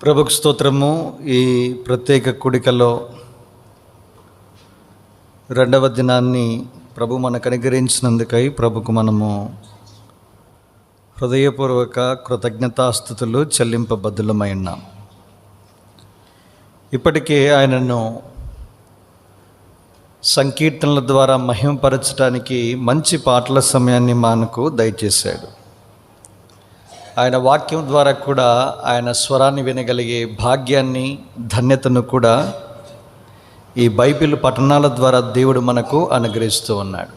ప్రభుకు స్తోత్రము. ఈ ప్రత్యేక కూడికలో రెండవ దినాన్ని ప్రభు మనకు అనుగ్రహించినందుకై ప్రభుకు మనము హృదయపూర్వక కృతజ్ఞతాస్తుతులు చెల్లింపబద్దులమై ఉన్నాం. ఇప్పటికే ఆయనను సంకీర్తనల ద్వారా మహిమపరచడానికి మంచి పాటల సమయాన్ని మనకు దయచేశాడు. ఆయన వాక్యం ద్వారా కూడా ఆయన స్వరాన్ని వినగలిగే భాగ్యాన్ని, ధన్యతను కూడా ఈ బైబిల్ పఠనాల ద్వారా దేవుడు మనకు అనుగ్రహిస్తూ ఉన్నాడు.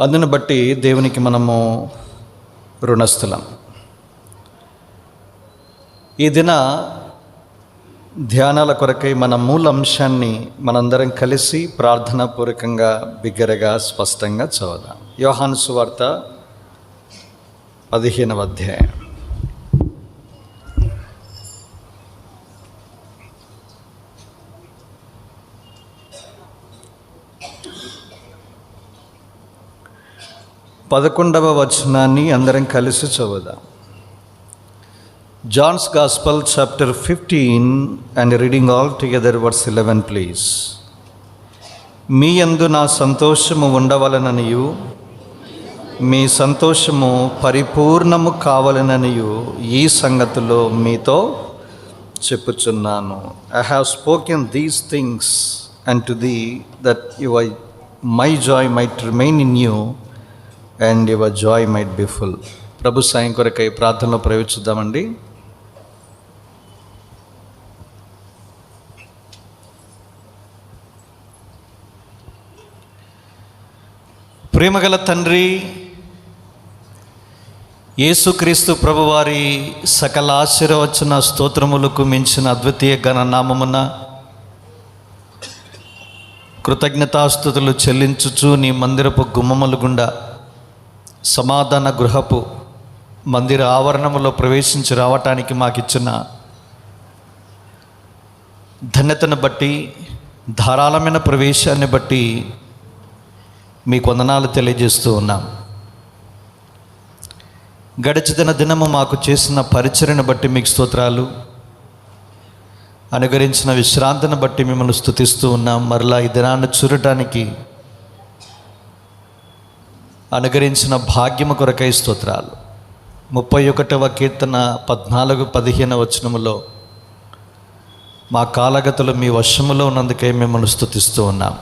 అందును బట్టి దేవునికి మనము రుణస్థులం. ఈ దిన ధ్యానాల కొరకై మన మూల అంశాన్ని మనందరం కలిసి ప్రార్థనాపూర్వకంగా బిగ్గరగా స్పష్టంగా చదువుదాం. యోహాను సువార్త 15వ అధ్యాయం. పదకొండవ వచనాన్ని అందరం కలిసి చదువుదాం. John's Gospel chapter 15 and reading all together verse 11 please. మీ యందు నా సంతోషము ఉండవలననియు మీ సంతోషము పరిపూర్ణము కావాలననియు ఈ సంగతిలో మీతో చెప్పుచున్నాను. I have spoken these things unto thee that my joy might remain in you and your joy might be full. ప్రభు సాయం కొరకై ప్రార్థనలో ప్రవేశిద్దామండి. ప్రేమగల తండ్రి, యేసుక్రీస్తు ప్రభువారి సకల ఆశీర్వచన స్తోత్రములకు మించిన అద్వితీయ ఘన నామమున కృతజ్ఞతాస్తుతులు చెల్లించుచు నీ మందిరపు గుమ్మముల గుండా సమాధాన గృహపు మందిర ఆవరణములో ప్రవేశించి రావటానికి మాకిచ్చిన ధన్యతను బట్టి, ధారాళమైన ప్రవేశాన్ని బట్టి మీకు వందనాలు తెలియజేస్తూ ఉన్నాం. గడిచిన దినము మాకు చేసిన పరిచర్యను బట్టి మీకు స్తోత్రాలు, అనుగ్రహించిన విశ్రాంతిని బట్టి మిమ్మల్ని స్తుతిస్తూ ఉన్నాం. మరలా ఈ దినాన్ని చూడటానికి అనుగ్రహించిన భాగ్యము కొరకై స్తోత్రాలు. 31వ కీర్తన 14-15 వచనములో మా కాలగతులు మీ వశములో ఉన్నందుకై మిమ్మల్ని స్తుతిస్తూ ఉన్నాం.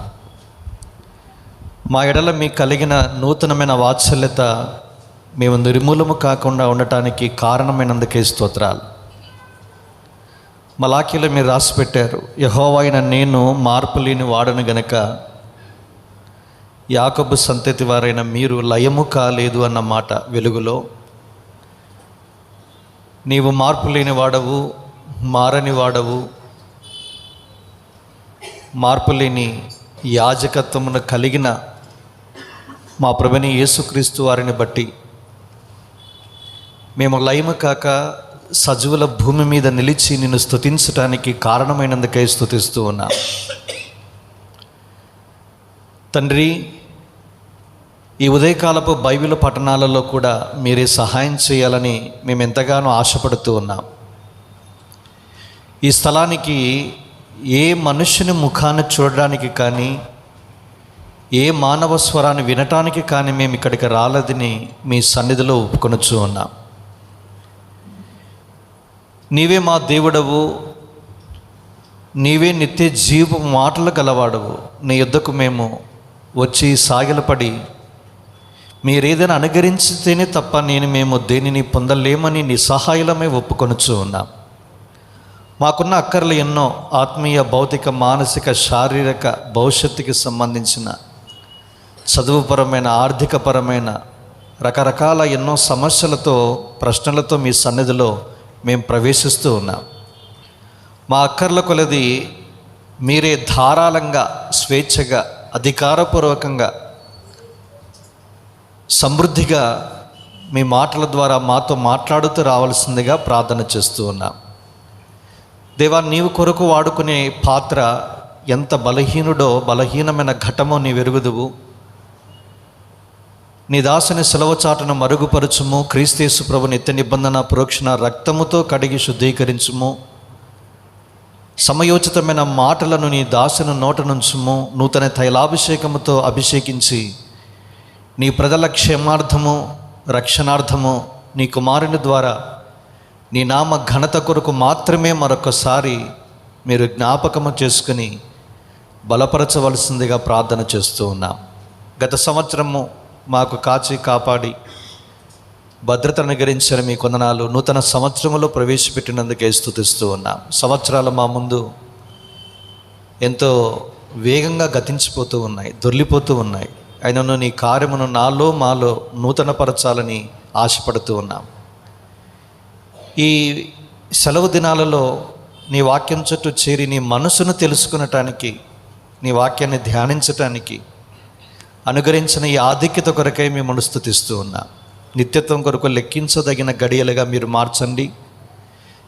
మా ఎడల మీకు కలిగిన నూతనమైన వాత్సల్యత మేము నిర్మూలము కాకుండా ఉండటానికి కారణమైనందుకే స్తోత్రాలు. మలాకీలో మీరు రాసిపెట్టారు, యెహోవా అయిన నేను మార్పు లేని వాడను గనక యాకోబు సంతతి వారైన మీరు లయము కాలేదు అన్న మాట వెలుగులో. నీవు మార్పు లేని వాడవు, మారని వాడవు, మార్పు లేని యాజకత్వమును కలిగిన మా ప్రభుని యేసుక్రీస్తు వారిని బట్టి మేము లయము కాక సజీవుల భూమి మీద నిలిచి నిన్ను స్తుతించటానికి కారణమైనందుకై స్తుతిస్తూ ఉన్నా. తండ్రి, ఈ ఉదయకాలపు బైబిల్ పఠనాలలో కూడా మీరే సహాయం చేయాలని మేము ఎంతగానో ఆశపడుతూ ఉన్నాం. ఈ స్థలానికి ఏ మనుషుని ముఖాన్ని చూడడానికి కానీ, ఏ మానవ స్వరాన్ని వినటానికి కానీ మేము ఇక్కడికి రాలేదని మీ సన్నిధిలో ఒప్పుకొనుచూ ఉన్నాం. నీవే మా దేవుడవు, నీవే నిత్య జీవ మాటలు గలవాడవు. నీ యొద్దకు మేము వచ్చి సాగిలపడి మీరేదైనా అనుగ్రహించితేనే తప్ప మేము దేనిని పొందలేమని నీ సహాయలమే ఒప్పుకొనుచూ ఉన్నాం. మాకున్న అక్కర్లు ఎన్నో, ఆత్మీయ, భౌతిక, మానసిక, శారీరక, భవిష్యత్తుకి సంబంధించిన, చదువుపరమైన, ఆర్థికపరమైన రకరకాల ఎన్నో సమస్యలతో, ప్రశ్నలతో మీ సన్నిధిలో మేము ప్రవేశిస్తూ ఉన్నాం. మా అక్కర్ల కొలది మీరే ధారాళంగా, స్వేచ్ఛగా, అధికారపూర్వకంగా, సమృద్ధిగా మీ మాటల ద్వారా మాతో మాట్లాడుతూ రావాల్సిందిగా ప్రార్థన చేస్తూ ఉన్నాం. దేవా, నీవు కొరకు వాడుకునే పాత్ర ఎంత బలహీనుడో, బలహీనమైన ఘటమో నీ వెరుగుదువు. నీ దాసుని సెలవు చాటును మరుగుపరచుము. క్రీస్తు ప్రభు నిత్య నిబంధన ప్రోక్షణ రక్తముతో కడిగి శుద్ధీకరించుము. సమయోచితమైన మాటలను నీ దాసుని నోట నుంచుము. నూతన తైలాభిషేకముతో అభిషేకించి నీ ప్రజల క్షేమార్థము రక్షణార్థము నీ కుమారుని ద్వారా నీ నామ ఘనత కొరకు మాత్రమే మరొకసారి మీరు జ్ఞాపకము చేసుకుని బలపరచవలసిందిగా ప్రార్థన చేస్తూ ఉన్నాం. గత సంవత్సరము మాకు కాచి కాపాడి భద్రతను అనుగ్రహించిన మీ కొందనాలు నూతన సంవత్సరంలో ప్రవేశపెట్టినందుకే స్తుతిస్తూ ఉన్నాం. సంవత్సరాలు మా ముందు ఎంతో వేగంగా గతించిపోతూ ఉన్నాయి, దొర్లిపోతూ ఉన్నాయి. అయినను నీ కార్యమును నాలో మాలో నూతనపరచాలని ఆశపడుతూ ఉన్నాం. ఈ సెలవు దినాలలో నీ వాక్యం చుట్టూ చేరి నీ మనసును తెలుసుకునటానికి, నీ వాక్యాన్ని ధ్యానించటానికి అనుగ్రహించిన ఈ ఆధిక్యత కొరకై మేము స్తుతిస్తూ ఉన్నాం. నిత్యత్వం కొరకు లెక్కించదగిన గడియలుగా మీరు మార్చండి.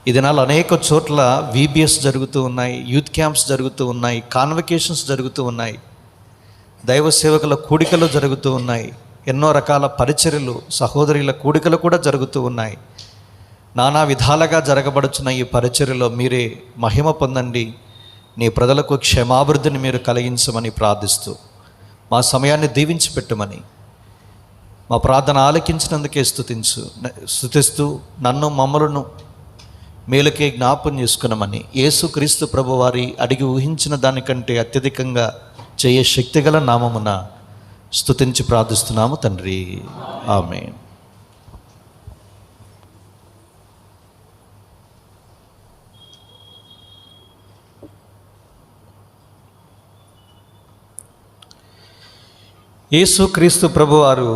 ఈ దినాలు అనేక చోట్ల VBS జరుగుతూ ఉన్నాయి, యూత్ క్యాంప్స్ జరుగుతూ ఉన్నాయి, కాన్వకేషన్స్ జరుగుతూ ఉన్నాయి, దైవ సేవకుల కూడికలు జరుగుతూ ఉన్నాయి, ఎన్నో రకాల పరిచర్యలు సహోదరుల కూడికలు కూడా జరుగుతూ ఉన్నాయి. నానా విధాలుగా జరగబడుచున్న ఈ పరిచర్యలో మీరే మహిమ పొందండి. నీ ప్రజలకు క్షేమాభివృద్ధిని మీరు కలిగించమని ప్రార్థిస్తూ మా సమయాన్ని దీవించి పెట్టుమని మా ప్రార్థన ఆలకించినందుకే స్తుతిస్తూ నన్ను మమ్మలను మేలుకే జ్ఞాపం చేసుకున్నామని యేసుక్రీస్తు ప్రభు వారి అడిగి ఊహించిన దానికంటే అత్యధికంగా చేయ శక్తిగల నామమున స్తుతించి ప్రార్థిస్తున్నాము తండ్రి, ఆమేన్. యేసుక్రీస్తు ప్రభువారు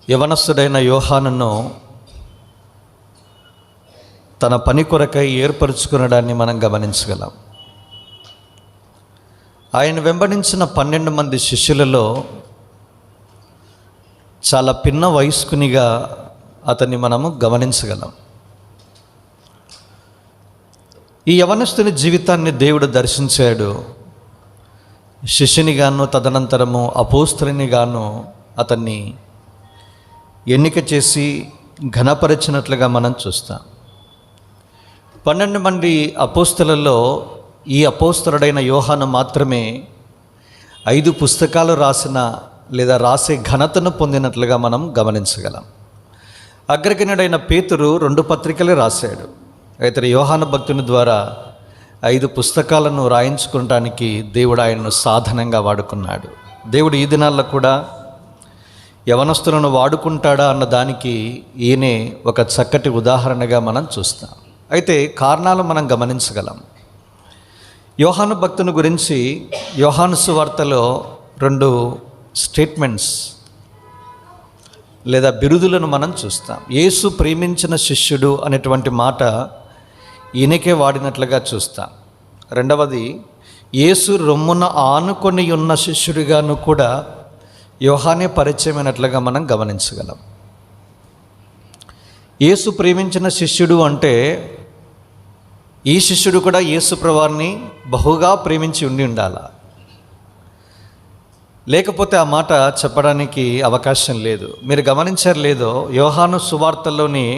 యవనస్తుడైన యోహానును తన పని కొరకై ఏర్పరచుకునడాన్ని మనం గమనించగలం. ఆయన వెంబడించిన 12 మంది శిష్యులలో చాలా పిన్న వయస్కునిగా అతన్ని మనము గమనించగలం. ఈ యవనస్తుని జీవితాన్ని దేవుడు దర్శించాడు. శిష్యునిగాను తదనంతరము అపోస్తలునిగాను అతన్ని ఎన్నిక చేసి ఘనపరిచినట్లుగా మనం చూస్తాం. 12 మంది అపోస్తలులలో ఈ అపోస్తలుడైన యోహాను మాత్రమే 5 పుస్తకాలు రాసిన లేదా రాసే ఘనతను పొందినట్లుగా మనం గమనించగలం. అగ్రగణ్యుడైన పేతురు 2 పత్రికలు రాశాడు. అయితే యోహాను భక్తుని ద్వారా 5 పుస్తకాలను రాయించుకోవటానికి దేవుడు ఆయనను సాధనంగా వాడుకున్నాడు. దేవుడు ఈ దినాల్లో కూడా యవనస్తులను వాడుకుంటాడా అన్న దానికి ఈయనే ఒక చక్కటి ఉదాహరణగా మనం చూస్తాం. అయితే కారణాలు మనం గమనించగలం. యోహాను భక్తుని గురించి యోహాను సువార్తలో 2 స్టేట్మెంట్స్ లేదా బిరుదులను మనం చూస్తాం. యేసు ప్రేమించిన శిష్యుడు అనేటువంటి మాట ఈయనకే వాడినట్లుగా చూస్తాం. రెండవది, యేసు రొమ్మున ఆనుకొని ఉన్న శిష్యుడిగాను కూడా యోహానే పరిచయమైనట్లుగా మనం గమనించగలం. యేసు ప్రేమించిన శిష్యుడు అంటే ఈ శిష్యుడు కూడా యేసు ప్రభువారిని బహుగా ప్రేమించి ఉండాలి, లేకపోతే ఆ మాట చెప్పడానికి అవకాశం లేదు. మీరు గమనించారు లేదో, యోహాను సువార్తల్లోనే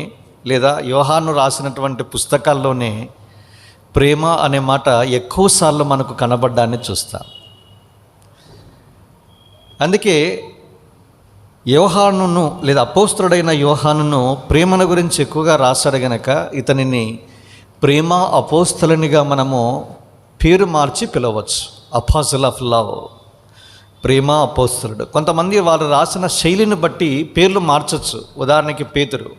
లేదా యోహాను రాసినటువంటి పుస్తకాల్లోనే ప్రేమ అనే మాట ఎక్కువసార్లు మనకు కనబడ్డాన్ని చూస్తాం. అందుకే యోహానును లేదా అపోస్తలుడైన యోహానును ప్రేమను గురించి ఎక్కువగా రాశాడు గనక ఇతనిని ప్రేమ అపోస్తలునిగా మనము పేరు మార్చి పిలవచ్చు. అపోస్టిల్ ఆఫ్ లవ్, ప్రేమ అపోస్తలుడు. కొంతమంది వారు రాసిన శైలిని బట్టి పేర్లు మార్చవచ్చు. ఉదాహరణకి పేతురు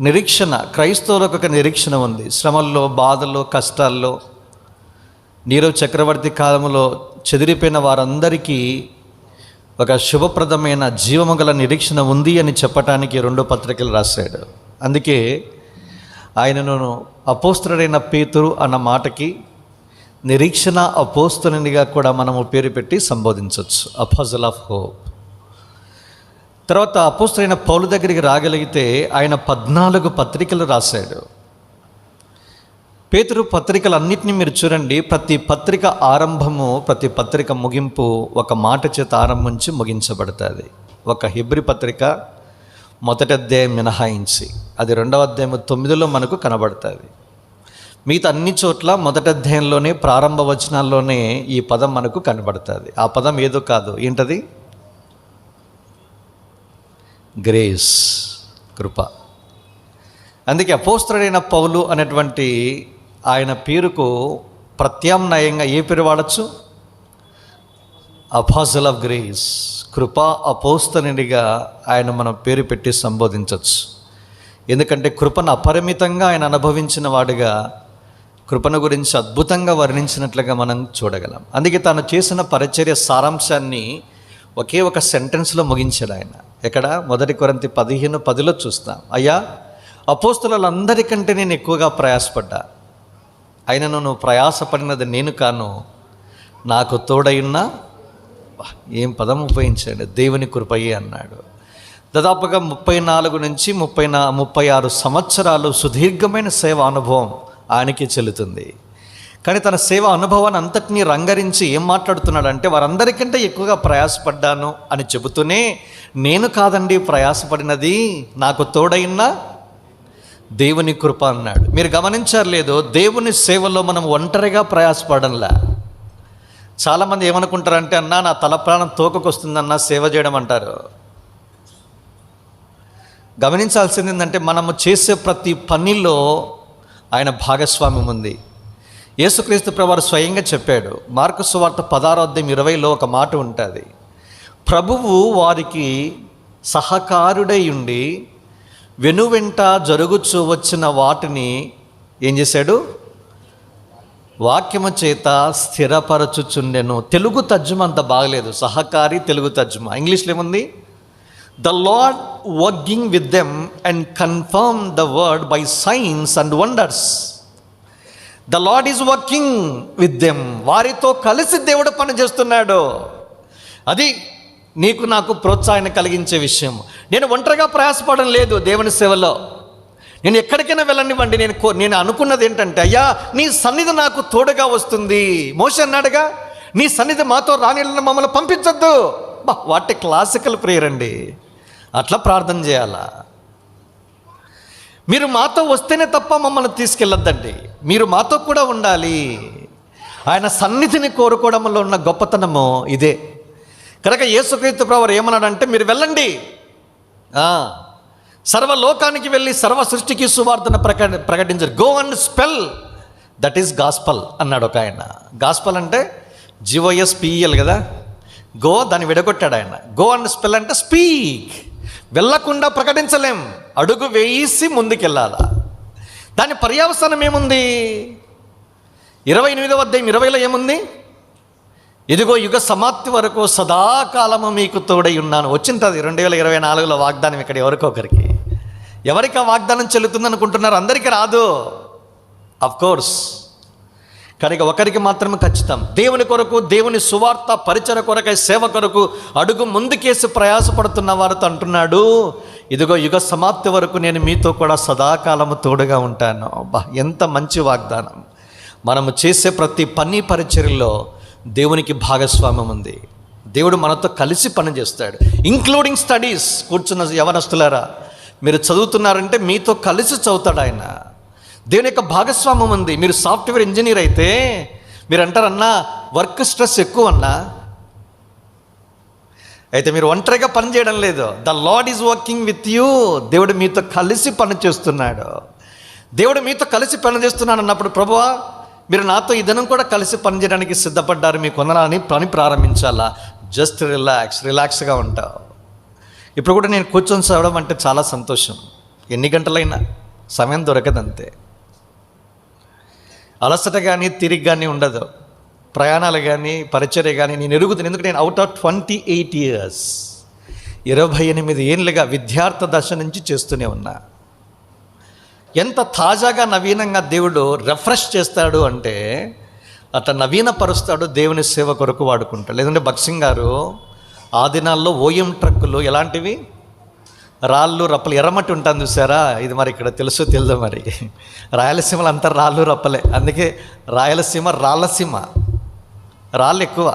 నిరీక్షణ, క్రైస్తవులకు ఒక నిరీక్షణ ఉంది. శ్రమల్లో, బాధల్లో, కష్టాల్లో, నీరో చక్రవర్తి కాలంలో చెదిరిపోయిన వారందరికీ ఒక శుభప్రదమైన జీవము గల నిరీక్షణ ఉంది అని చెప్పటానికి 2 పత్రికలు రాశాడు. అందుకే ఆయనను అపోస్తలుడైన పేతురు అన్న మాటకి నిరీక్షణ అపోస్తలునిగా కూడా మనము పేరు పెట్టి సంబోధించవచ్చు, అపోస్టిల్ ఆఫ్ హోప్. తర్వాత అపోస్తలుడైన పౌలు దగ్గరికి రాగలిగితే ఆయన 14 పత్రికలు రాశాడు. పేతురు పత్రికలన్నింటినీ మీరు చూడండి, ప్రతి పత్రిక ఆరంభము, ప్రతి పత్రిక ముగింపు ఒక మాట చేత ఆరంభించి ముగించబడుతుంది. ఒక హెబ్రీ పత్రిక మొదటి అధ్యాయం మినహాయించి, అది 2వ అధ్యాయం 9లో మనకు కనబడుతుంది. మిగతా అన్ని చోట్ల మొదటి అధ్యాయంలోనే, ప్రారంభ వచనాల్లోనే ఈ పదం మనకు కనబడుతుంది. ఆ పదం ఏదో కాదు, ఏంటది? గ్రేస్, కృప. అందుకే అపోస్తలుడైన పౌలు అనేటువంటి ఆయన పేరుకు ప్రత్యామ్నాయంగా ఏ పేరు వాడచ్చు? అపోస్టల్ ఆఫ్ గ్రేస్, కృపా అపోస్తలునిగా ఆయన మనం పేరు పెట్టి సంబోధించవచ్చు. ఎందుకంటే కృపను అపరిమితంగా ఆయన అనుభవించిన వాడుగా, కృపను గురించి అద్భుతంగా వర్ణించినట్లుగా మనం చూడగలం. అందుకే తాను చేసిన పరిచర్య సారాంశాన్ని ఒకే ఒక సెంటెన్స్లో ముగించాడు ఆయన. ఎక్కడ? 1 కొరింథీ 15:10లో చూస్తాం. అయ్యా, అపోస్తలులందరికంటే నేను ఎక్కువగా ప్రయాసపడ్డా, అయినను నువ్వు ప్రయాసపడినది నేను కాను, నాకు తోడైన, ఏం పదం ఉపయోగించాడు, దేవుని కృపయే అన్నాడు. దాదాపుగా 34 నుంచి 36 సంవత్సరాలు సుదీర్ఘమైన సేవ అనుభవం ఆయనకి చెల్లుతుంది. కానీ తన సేవ అనుభవాన్ని అంతటినీ రంగరించి ఏం మాట్లాడుతున్నాడంటే, వారందరికంటే ఎక్కువగా ప్రయాసపడ్డాను అని చెబుతూనే, నేను కాదండి ప్రయాసపడినది, నాకు తోడైన దేవుని కృప అన్నాడు. మీరు గమనించారు లేదో, దేవుని సేవలో మనం ఒంటరిగా ప్రయాసపడంలా. చాలామంది ఏమనుకుంటారంటే, అన్నా నా తల ప్రాణం తోకకొస్తుందన్నా సేవ చేయడం అంటారు. గమనించాల్సింది ఏంటంటే, మనము చేసే ప్రతి పనిలో ఆయన భాగస్వామ్యం ఉంది. యేసుక్రీస్తు ప్రభువారు స్వయంగా చెప్పాడు. మార్కు సువార్త 16:20లో ఒక మాట ఉంటుంది. ప్రభువు వారికి సహకారుడై ఉండి వెనువెంట జరుగుచూ వచ్చిన వాటిని ఏం చేశాడు? వాక్యము చేత స్థిరపరచుచుండెను. తెలుగు తర్జుమా అంత బాగలేదు, సహకారి తెలుగు తర్జుమా. ఇంగ్లీష్లో ఏముంది? The Lord working with them and confirm the word by signs and wonders. The Lord is working with them. వారితో కలిసి దేవుడు పని చేస్తున్నాడు. అది నీకు నాకు ప్రోత్సాహం కలిగించే విషయం. నేను ఒంటరిగా ప్రయాసపడడం లేదు దేవుని సేవలో. నేను ఎక్కడికైనా వెళ్ళనివ్వండి, నేను అనుకున్నది ఏంటంటే, అయ్యా నీ సన్నిధి నాకు తోడుగా వస్తుంది. మోషే అన్నాడుగా, నీ సన్నిధి మాతో రానిళ్ళని మమ్మల్ని పంపించొద్దు. వాటి క్లాసికల్ ప్రేయర్ అండి. అట్లా ప్రార్థన చేయాలా? మీరు మాతో వస్తేనే తప్ప మమ్మల్ని తీసుకెళ్ళొద్దండి, మీరు మాతో కూడా ఉండాలి. ఆయన సన్నిధిని కోరుకోవడంలో ఉన్న గొప్పతనము ఇదే. కనుక యేసుక్రీస్తు ప్రభువారు ఏమన్నాడంటే, మీరు వెళ్ళండి, సర్వలోకానికి వెళ్ళి సర్వ సృష్టికి సువార్తను ప్రకటించారు. Go and spell, that is gospel అన్నాడు ఒక ఆయన. గాస్పల్ అంటే GOSPEL కదా, గో దాన్ని విడగొట్టాడు ఆయన. గో అండ్ స్పెల్ అంటే స్పీక్. వెళ్ళకుండా ప్రకటించలేం, అడుగు వేసి ముందుకెళ్ళాలా. దాని పర్యవసానం ఏముంది? 28వ అధ్యాయం 20లో ఏముంది? ఇదిగో యుగ సమాప్తి వరకు సదాకాలము మీకు తోడై ఉన్నాను. వచ్చింది 2024లో వాగ్దానం ఇక్కడ ఎవరికొకరికి. ఎవరికి ఆ వాగ్దానం చెల్లుతుంది అనుకుంటున్నారు? అందరికీ రాదు, అఫ్కోర్స్. కనుక ఒకరికి మాత్రమే ఖచ్చితం. దేవుని కొరకు, దేవుని సువార్త పరిచయ కొరకై సేవ కొరకు అడుగు ముందుకేసి ప్రయాసపడుతున్న వారితో అంటున్నాడు, ఇదిగో యుగ సమాప్తి వరకు నేను మీతో కూడా సదాకాలము తోడుగా ఉంటాను. ఎంత మంచి వాగ్దానం. మనము చేసే ప్రతి పని పరిచర్యలో దేవునికి భాగస్వామ్యం ఉంది. దేవుడు మనతో కలిసి పని చేస్తాడు, ఇంక్లూడింగ్ స్టడీస్. కూర్చున్న యవనస్తులారా, మీరు చదువుతున్నారంటే మీతో కలిసి చదువుతాడు ఆయన. దేవుని యొక్క భాగస్వామ్యం ఉంది. మీరు సాఫ్ట్వేర్ ఇంజనీర్ అయితే మీరు అంటారన్నా వర్క్ స్ట్రెస్ ఎక్కువ అన్నా, అయితే మీరు ఒంటరిగా పని చేయడం లేదు. The lord is working with you. దేవుడు మీతో కలిసి పని చేస్తున్నాడు. దేవుడు మీతో కలిసి పని చేస్తున్నాడు అన్నప్పుడు, ప్రభువా మీరు నాతో ఈ దినం కూడా కలిసి పని చేయడానికి సిద్ధపడ్డారు, మీ కొందరాని పని ప్రారంభించాలా. జస్ట్ రిలాక్స్గా ఉంటావు. ఇప్పుడు కూడా నేను కూర్చొని చదవడం అంటే చాలా సంతోషం. ఎన్ని గంటలైనా సమయం దొరకదంతే. అలసట కానీ తిరిగి కానీ ఉండదు. ప్రయాణాలు కానీ పరిచర్య కానీ నేను ఎరుగుతాను. ఎందుకంటే నేను అవుట్ ఆఫ్ 28 years 28 ఏళ్ళుగా విద్యార్థి దశ నుంచి చేస్తూనే ఉన్నా. ఎంత తాజాగా నవీనంగా దేవుడు రిఫ్రెష్ చేస్తాడు అంటే, అట్లా నవీనపరుస్తాడు, దేవుని సేవ కొరకు వాడుకుంటాడు. లేదంటే భక్సింగ్ గారు ఆ దినాల్లో OM ట్రక్కులు ఎలాంటివి? రాళ్ళు రప్పలు, ఎర్రమట్టి ఉంటుంది చూసారా, ఇది మరి ఇక్కడ తెలుసో తెలియదు మరి. రాయలసీమలో అంతా రాళ్ళు రప్పలే, అందుకే రాయలసీమ రాళ్ళసీమ, రాళ్ళు ఎక్కువ.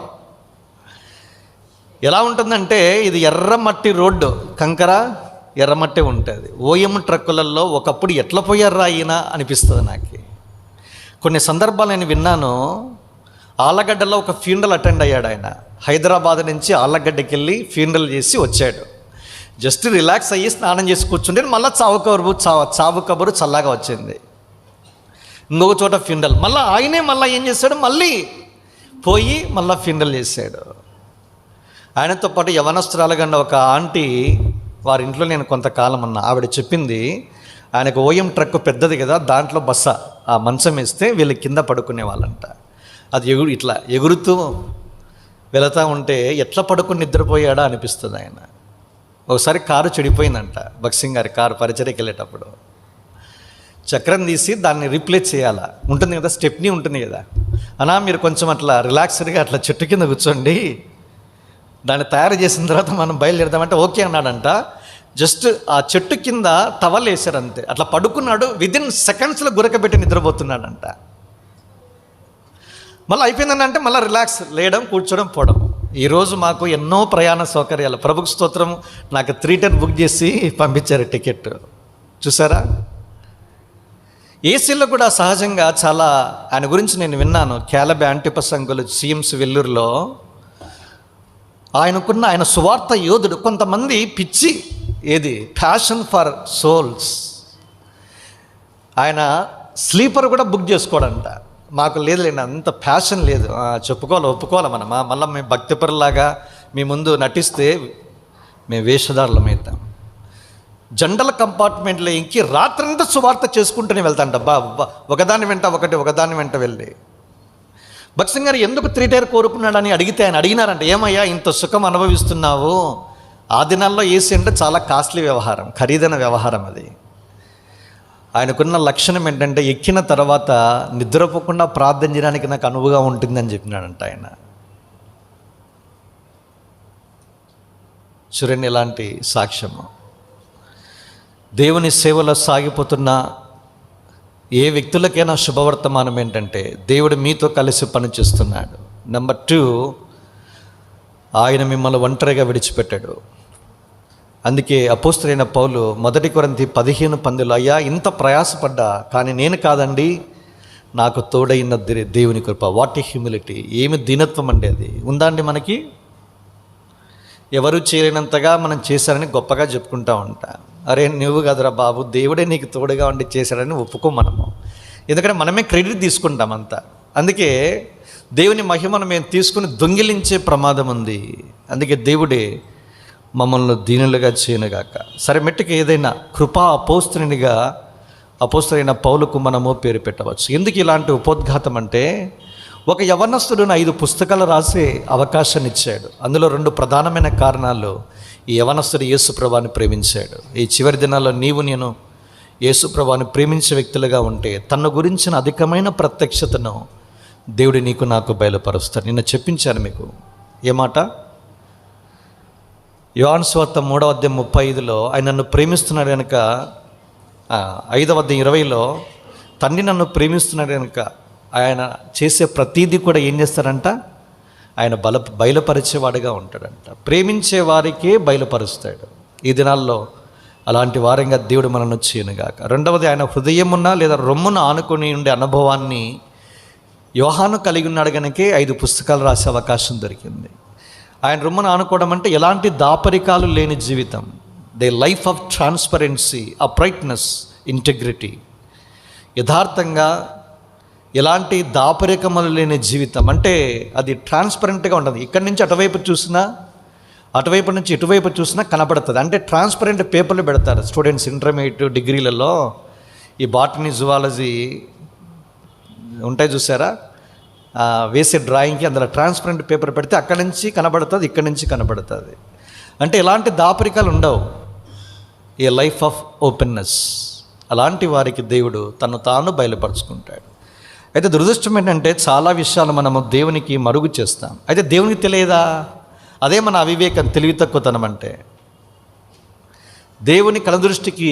ఎలా ఉంటుందంటే ఇది ఎర్రమట్టి రోడ్డు, కంకర ఎర్రమట్టి ఉంటుంది. ఓఎం ట్రక్కులలో ఒకప్పుడు ఎట్లా పోయారు ఈయన అనిపిస్తుంది నాకు. కొన్ని సందర్భాలు నేను విన్నాను, ఆళ్ళగడ్డలో ఒక ఫ్యూనరల్ అటెండ్ అయ్యాడు ఆయన. హైదరాబాద్ నుంచి ఆళ్ళగడ్డకి వెళ్ళి ఫ్యూనరల్ చేసి వచ్చాడు. జస్ట్ రిలాక్స్ అయ్యి స్నానం చేసి కూర్చుంటే మళ్ళీ చావు కబురు చల్లగా వచ్చింది. ఇంకొక చోట ఫ్యూనరల్, మళ్ళీ ఆయనే మళ్ళీ ఏం చేశాడు, మళ్ళీ పోయి మళ్ళీ ఫ్యూనరల్ చేశాడు. ఆయనతో పాటు యవనస్తురాలుగా ఒక ఆంటీ, వారి ఇంట్లో నేను కొంతకాలం ఉన్నా, ఆవిడ చెప్పింది ఆయనకు ఓఎం ట్రక్ పెద్దది కదా, దాంట్లో బస్స ఆ మంచం వేస్తే వీళ్ళు కింద పడుకునే వాళ్ళంట. అది ఇట్లా ఎగురుతూ వెళుతూ ఉంటే ఎట్లా పడుకుని నిద్రపోయాడా అనిపిస్తుంది ఆయన. ఒకసారి కారు చెడిపోయిందంట, భక్సింగ్ గారి కారు పరిచర్యకి వెళ్ళేటప్పుడు. చక్రం తీసి దాన్ని రీప్లేస్ చేయాలా, ఉంటుంది కదా స్టెప్నీ ఉంటుంది కదా, అన్నా మీరు కొంచెం అట్లా రిలాక్స్డ్గా అట్లా చెట్టు కింద కూర్చోండి, దాన్ని తయారు చేసిన తర్వాత మనం బయలుదేరదామంటే ఓకే అన్నాడంట. జస్ట్ ఆ చెట్టు కింద టవల్ వేశారు అంతే, అట్లా పడుకున్నాడు. విదిన్ సెకండ్స్లో గురకబెట్టి నిద్రపోతున్నాడంట. మళ్ళీ అయిపోయిందని మళ్ళీ రిలాక్స్, లేయడం, కూర్చోడం, పోవడం. ఈరోజు మాకు ఎన్నో ప్రయాణ సౌకర్యాలు, ప్రభుకు స్తోత్రం, నాకు 310 బుక్ చేసి పంపించారు టికెట్, చూసారా. ఏసీలో కూడా సహజంగా చాలా ఆయన గురించి నేను విన్నాను. క్యాలబే యాంటిపస్ అంకుల్ సిఎంస్ వెల్లూరులో ఆయన సువార్త యోధుడు. కొంతమంది పిచ్చి, ఏది ప్యాషన్ ఫర్ సోల్స్, ఆయన స్లీపర్ కూడా బుక్ చేసుకోడంట. మాకు లేదులేండి అంత ప్యాషన్ లేదు, ఒప్పుకోవాలి మనం. మళ్ళీ మేము భక్తిపరులాగా మీ ముందు నటిస్తే మేము వేషధారులమవుతాం. జనరల్ కంపార్ట్మెంట్లో ఇంకి రాత్రంతా సువార్త చేసుకుంటూనే వెళ్తాంట. ఒకదాని వెంట వెళ్ళి భక్సింగ్ గారు ఎందుకు 3 టైర్ కోరుకున్నాడని అడిగితే ఆయన అడిగినారంట, ఏమయ్యా ఇంత సుఖం అనుభవిస్తున్నావు. ఆ దినాల్లో ఏసీ అంటే చాలా కాస్ట్లీ వ్యవహారం, ఖరీదైన వ్యవహారం. అది ఆయనకున్న లక్షణం ఏంటంటే ఎక్కిన తర్వాత నిద్రపోకుండా ప్రార్థన చేయడానికి నాకు అనువుగా ఉంటుందని చెప్పినాడంట ఆయన. చూడండి ఎలాంటి సాక్ష్యము. దేవుని సేవలో సాగిపోతున్న ఏ వ్యక్తులకైనా శుభవర్తమానం ఏంటంటే దేవుడు మీతో కలిసి పనిచేస్తున్నాడు. నెంబర్ 2, ఆయన మిమ్మల్ని ఒంటరిగా విడిచిపెట్టాడు. అందుకే అపోస్తలుడైన పౌలు 1 కొరింథీ 15:10, అయ్యా ఇంత ప్రయాసపడ్డా కానీ నేను కాదండి, నాకు తోడైన దేవుని కృప. వాట్ ఏ హ్యూమిలిటీ, ఏమి దీనత్వం అండి. అది ఉందా అండి మనకి? ఎవరు చేయలేనంతగా మనం చేశారని గొప్పగా చెప్పుకుంటూ ఉంటా. అరే నువ్వు కదరా బాబు, దేవుడే నీకు తోడుగా ఉండి చేశాడని ఒప్పుకో మనము. ఎందుకంటే మనమే క్రెడిట్ తీసుకుంటాం అంతా. అందుకే దేవుని మహిమను మేము తీసుకుని దొంగిలించే ప్రమాదం ఉంది. అందుకే దేవుడే మమ్మల్ని దీనులుగా చేయనుగాక. సరే, మెట్టుకు ఏదైనా కృపా అపోస్తలుడైన పౌలుకు మనము పేరు పెట్టవచ్చు. ఎందుకు ఇలాంటి ఉపోద్ఘాతం అంటే, ఒక యవనస్తుడును 5 పుస్తకాలు రాసే అవకాశాన్ని ఇచ్చాడు. అందులో 2 ప్రధానమైన కారణాలు. ఈ యవనస్తుడు యేసుప్రభువుని ప్రేమించాడు. ఈ చివరి దినాల్లో నేను యేసుప్రభువుని ప్రేమించే వ్యక్తులుగా ఉంటే తన గురించిన అధికమైన ప్రత్యక్షతను దేవుడు నీకు నాకు బయలుపరుస్తాడు. నిన్న చెప్పించాను మీకు. ఏ మాట? యోహాను సువార్త 3:35 ఆయన నన్ను ప్రేమిస్తున్నాడు కనుక, 5:20 తండ్రి నన్ను ప్రేమిస్తున్నాడు కనుక ఆయన చేసే ప్రతీది కూడా ఏం చేస్తాడంట, ఆయన బయలుపరిచేవాడుగా ఉంటాడంట. ప్రేమించే వారికే బయలుపరుస్తాడు. ఈ దినాల్లో అలాంటి వారంగా దేవుడు మనను చేయనుగాక. రెండవది, ఆయన హృదయమున్న లేదా రొమ్మున ఆనుకొని ఉండే అనుభవాన్ని యోహాను కలిగి ఉన్నాడు కనుకే 5 పుస్తకాలు రాసే అవకాశం దొరికింది. ఆయన రొమ్మున ఆనుకోవడం అంటే ఎలాంటి దాపరికాలు లేని జీవితం. They life of transparency, uprightness, integrity. యథార్థంగా ఎలాంటి దాపరికములు లేని జీవితం అంటే అది ట్రాన్స్పరెంట్గా ఉంటుంది. ఇక్కడి నుంచి అటువైపు చూసినా, అటువైపు నుంచి ఇటువైపు చూసినా కనపడుతుంది. అంటే ట్రాన్స్పరెంట్ పేపర్లు పెడతారు స్టూడెంట్స్ ఇంటర్మీడియట్ డిగ్రీలలో. ఈ బాటనీ, జువాలజీ ఉంటాయి చూసారా, వేసే డ్రాయింగ్కి అందులో ట్రాన్స్పరెంట్ పేపర్ పెడితే అక్కడి నుంచి కనబడుతుంది, ఇక్కడి నుంచి కనబడుతుంది. అంటే ఎలాంటి దాపరికాలు ఉండవు. ఏ లైఫ్ ఆఫ్ ఓపెన్నెస్. అలాంటి వారికి దేవుడు తను తాను బయలుపరుచుకుంటాడు. అయితే దురదృష్టం ఏంటంటే చాలా విషయాలు మనము దేవునికి మరుగు చేస్తాం. అయితే దేవునికి తెలియదా? అదే మన అవివేకం, తెలివి తక్కువతనం. అంటే దేవుని కనుదృష్టికి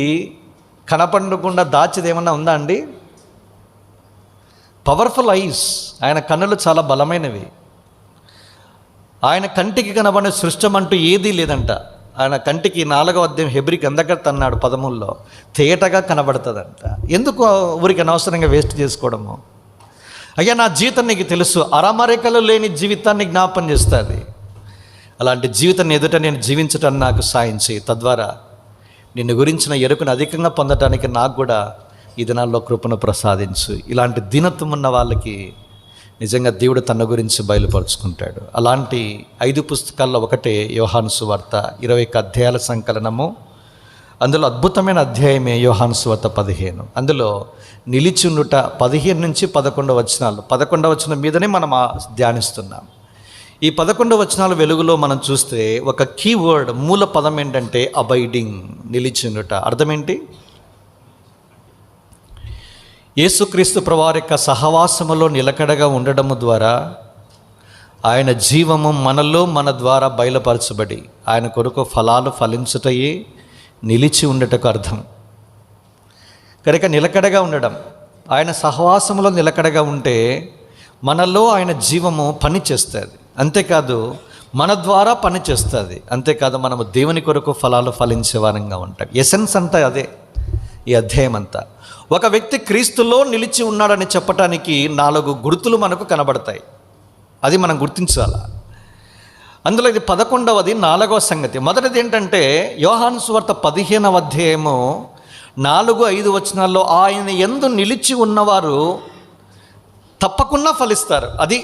కనపడకుండా దాచేది ఏమన్నా ఉందా అండి? Powerful ice. ఆయన కన్నులు చాలా బలమైనవి. ఆయన కంటికి కనబడే సృష్టం అంటూ ఏదీ లేదంట. ఆయన కంటికి 4వ అధ్యాయం హెబ్రీ గ్రంథకర్త అన్నాడు 13లో, తేటగా కనబడుతుందంట. ఎందుకు ఊరికి అనవసరంగా వేస్ట్ చేసుకోవడము? అయ్యా, నా జీవితం నీకు తెలుసు, అరమరికలు లేని జీవితాన్ని జ్ఞాపం చేస్తుంది. అలాంటి జీవితాన్ని ఎదుట నేను జీవించటాన్ని నాకు సాయం చేయి. తద్వారా నిన్ను గురించిన ఎరుకను అధికంగా పొందటానికి నాకు కూడా ఈ దినాల్లో కృపను ప్రసాదించు. ఇలాంటి దీనత్వం ఉన్న వాళ్ళకి నిజంగా దేవుడు తన గురించి బయలుపరుచుకుంటాడు. అలాంటి 5 పుస్తకాల్లో ఒకటే యోహాను సువార్త, 21 అధ్యాయాల సంకలనము. అందులో అద్భుతమైన అధ్యాయమే యోహాను సువార్త 15. అందులో నిలిచుండుట 15 నుంచి 11 వచనాలు. 11 వచనం మీదనే మనం ధ్యానిస్తున్నాం. ఈ 11 వచనాల వెలుగులో మనం చూస్తే ఒక కీవర్డ్, మూల పదం ఏంటంటే అబైడింగ్, నిలిచుండుట. అర్థమేంటి? యేసుక్రీస్తు ప్రభువారి యొక్క సహవాసములో నిలకడగా ఉండడము ద్వారా ఆయన జీవము మనలో మన ద్వారా బయలుపరచబడి ఆయన కొరకు ఫలాలు ఫలించుటయే నిలిచి ఉండటకు అర్థం. కనుక నిలకడగా ఉండడం, ఆయన సహవాసములో నిలకడగా ఉంటే మనలో ఆయన జీవము పని చేస్తుంది. అంతేకాదు మన ద్వారా పని చేస్తుంది. అంతేకాదు మనము దేవుని కొరకు ఫలాలు ఫలించే వారంగా ఉంటాం. ఎసెన్స్ అంతా అదే ఈ అధ్యాయం అంతా. ఒక వ్యక్తి క్రీస్తులో నిలిచి ఉన్నాడని చెప్పటానికి 4 గుర్తులు మనకు కనబడతాయి. అది మనం గుర్తించాలి. అందులో ఇది 11వది, 4వ సంగతి. మొదటిది ఏంటంటే యోహాను సువార్త 15వ అధ్యాయము 4-5 వచనాల్లో ఆయన యందు నిలిచి ఉన్నవారు తప్పకుండా ఫలిస్తారు. అది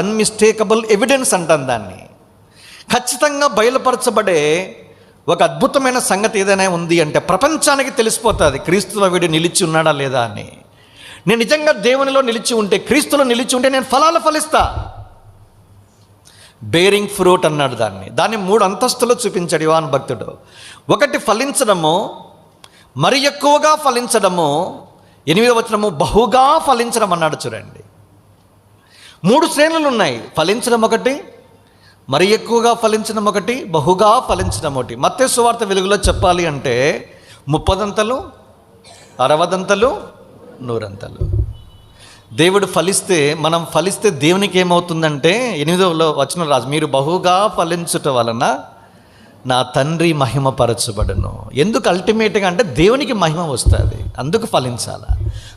అన్మిస్టేకబుల్ ఎవిడెన్స్ అంటాం దాన్ని. ఖచ్చితంగా బయలుపరచబడే ఒక అద్భుతమైన సంగతి ఏదైనా ఉంది అంటే ప్రపంచానికి తెలిసిపోతుంది క్రీస్తులో వీడు నిలిచి ఉన్నాడా లేదా అని. నేను నిజంగా దేవునిలో నిలిచి ఉంటే, క్రీస్తులో నిలిచి ఉంటే నేను ఫలాలు ఫలిస్తా. బేరింగ్ ఫ్రూట్ అన్నాడు దాన్ని 3 అంతస్తులు చూపించాడు యోహాను భక్తుడు. ఒకటి ఫలించడము, మరి ఎక్కువగా ఫలించడము, 8వ వచనము బహుగా ఫలించడం అన్నాడు. చూడండి, 3 శ్రేణులు ఉన్నాయి. ఫలించడం ఒకటి, మరి ఎక్కువగా ఫలించడం ఒకటి, బహుగా ఫలించడం ఒకటి. మత్తయి సువార్త వెలుగులో చెప్పాలి అంటే 30 60 100. దేవుడు ఫలిస్తే, మనం ఫలిస్తే దేవునికి ఏమవుతుందంటే 8వ వచనం రాజు, మీరు బహుగా ఫలించుట వలన నా తండ్రి మహిమపరచబడును. ఎందుకు? అల్టిమేట్గా అంటే దేవునికి మహిమ వస్తుంది, అందుకు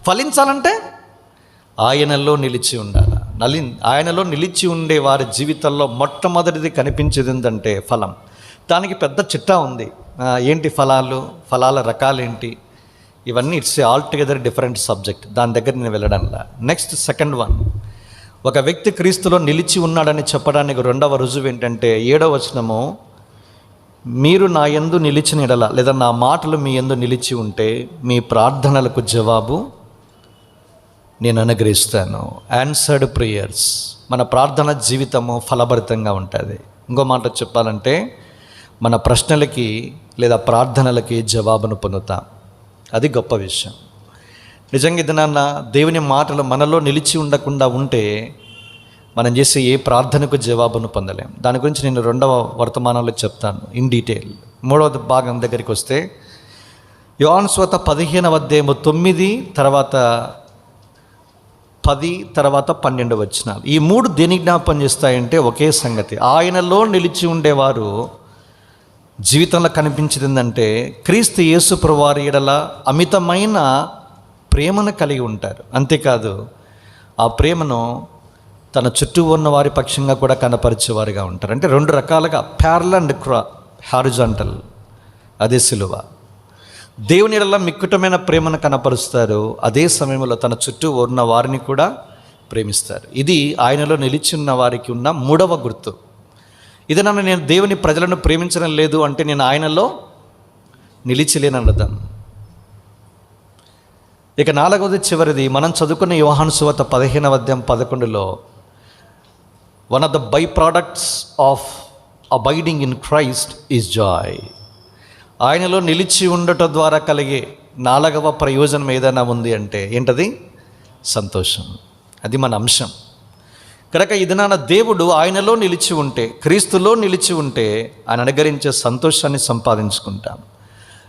ఫలించాలంటే ఆయనలో నిలిచి ఉండాలి. ఆయనలో నిలిచి ఉండే వారి జీవితంలో మొట్టమొదటిది కనిపించేది ఏంటంటే ఫలం. దానికి పెద్ద చిట్టా ఉంది. ఏంటి ఫలాల రకాలేంటి, ఇవన్నీ it's all together different subject. దాని దగ్గర నేను వెళ్ళడంలా. నెక్స్ట్ సెకండ్ వన్, ఒక వ్యక్తి క్రీస్తులో నిలిచి ఉన్నాడని చెప్పడానికి 2వ రుజువు ఏంటంటే 7వ వచనము, మీరు నా యందు నిలిచిన ఎడల, లేదా నా మాటలు మీ యందు నిలిచి ఉంటే మీ ప్రార్థనలకు జవాబు నేను అనుగ్రహిస్తాను. Answered prayers. మన ప్రార్థన జీవితము ఫలభరితంగా ఉంటుంది. ఇంకో మాట చెప్పాలంటే మన ప్రశ్నలకి లేదా ప్రార్థనలకి జవాబును పొందుతాం. అది గొప్ప విషయం. నిజంగా ఇది నాన్న దేవుని మాటలు మనలో నిలిచి ఉండకుండా ఉంటే మనం చేసే ఏ ప్రార్థనకు జవాబును పొందలేం. దాని గురించి నేను 2వ వర్తమానంలో చెప్తాను ఇన్ డీటెయిల్. 3వ భాగం దగ్గరికి వస్తే యోహాను సువార్త 15వ అధ్యాయము 9 తర్వాత 10 తర్వాత 12 వచనాలు. ఈ 3 దేని జ్ఞాపం చేస్తాయంటే ఒకే సంగతి. ఆయనలో నిలిచి ఉండేవారు జీవితంలో కనిపించేది ఏంటంటే క్రీస్తు యేసు ప్రభువారి ఎడల అమితమైన ప్రేమను కలిగి ఉంటారు. అంతేకాదు ఆ ప్రేమను తన చుట్టూ ఉన్న వారి పక్షంగా కూడా కనపరిచేవారుగా ఉంటారు. అంటే 2 రకాలుగా, ప్యారలల్ అండ్ హారిజాంటల్. అదే సిలువ. దేవుని ఎడల మిక్కుటమైన ప్రేమను కనపరుస్తారు, అదే సమయంలో తన చుట్టూ ఉన్న వారిని కూడా ప్రేమిస్తారు. ఇది ఆయనలో నిలిచి ఉన్న వారికి ఉన్న 3వ గుర్తు. ఇది నన్ను నేను దేవుని ప్రజలను ప్రేమించడం లేదు అంటే నేను ఆయనలో నిలిచిలేనర్థం. ఇక 4వది చివరిది, మనం చదువుకున్న యోహాను సువార్త 15వ అధ్యాయం 11లో one of the by products of abiding in Christ is joy. ఆయనలో నిలిచి ఉండటం ద్వారా కలిగే 4వ ప్రయోజనం ఏదైనా ఉంది అంటే ఏంటది? సంతోషం. అది మన అంశం. కనుక ఇది నాన్న దేవుడు ఆయనలో నిలిచి ఉంటే, క్రీస్తులో నిలిచి ఉంటే ఆయన అనుగ్రహించే సంతోషాన్ని సంపాదించుకుంటాం.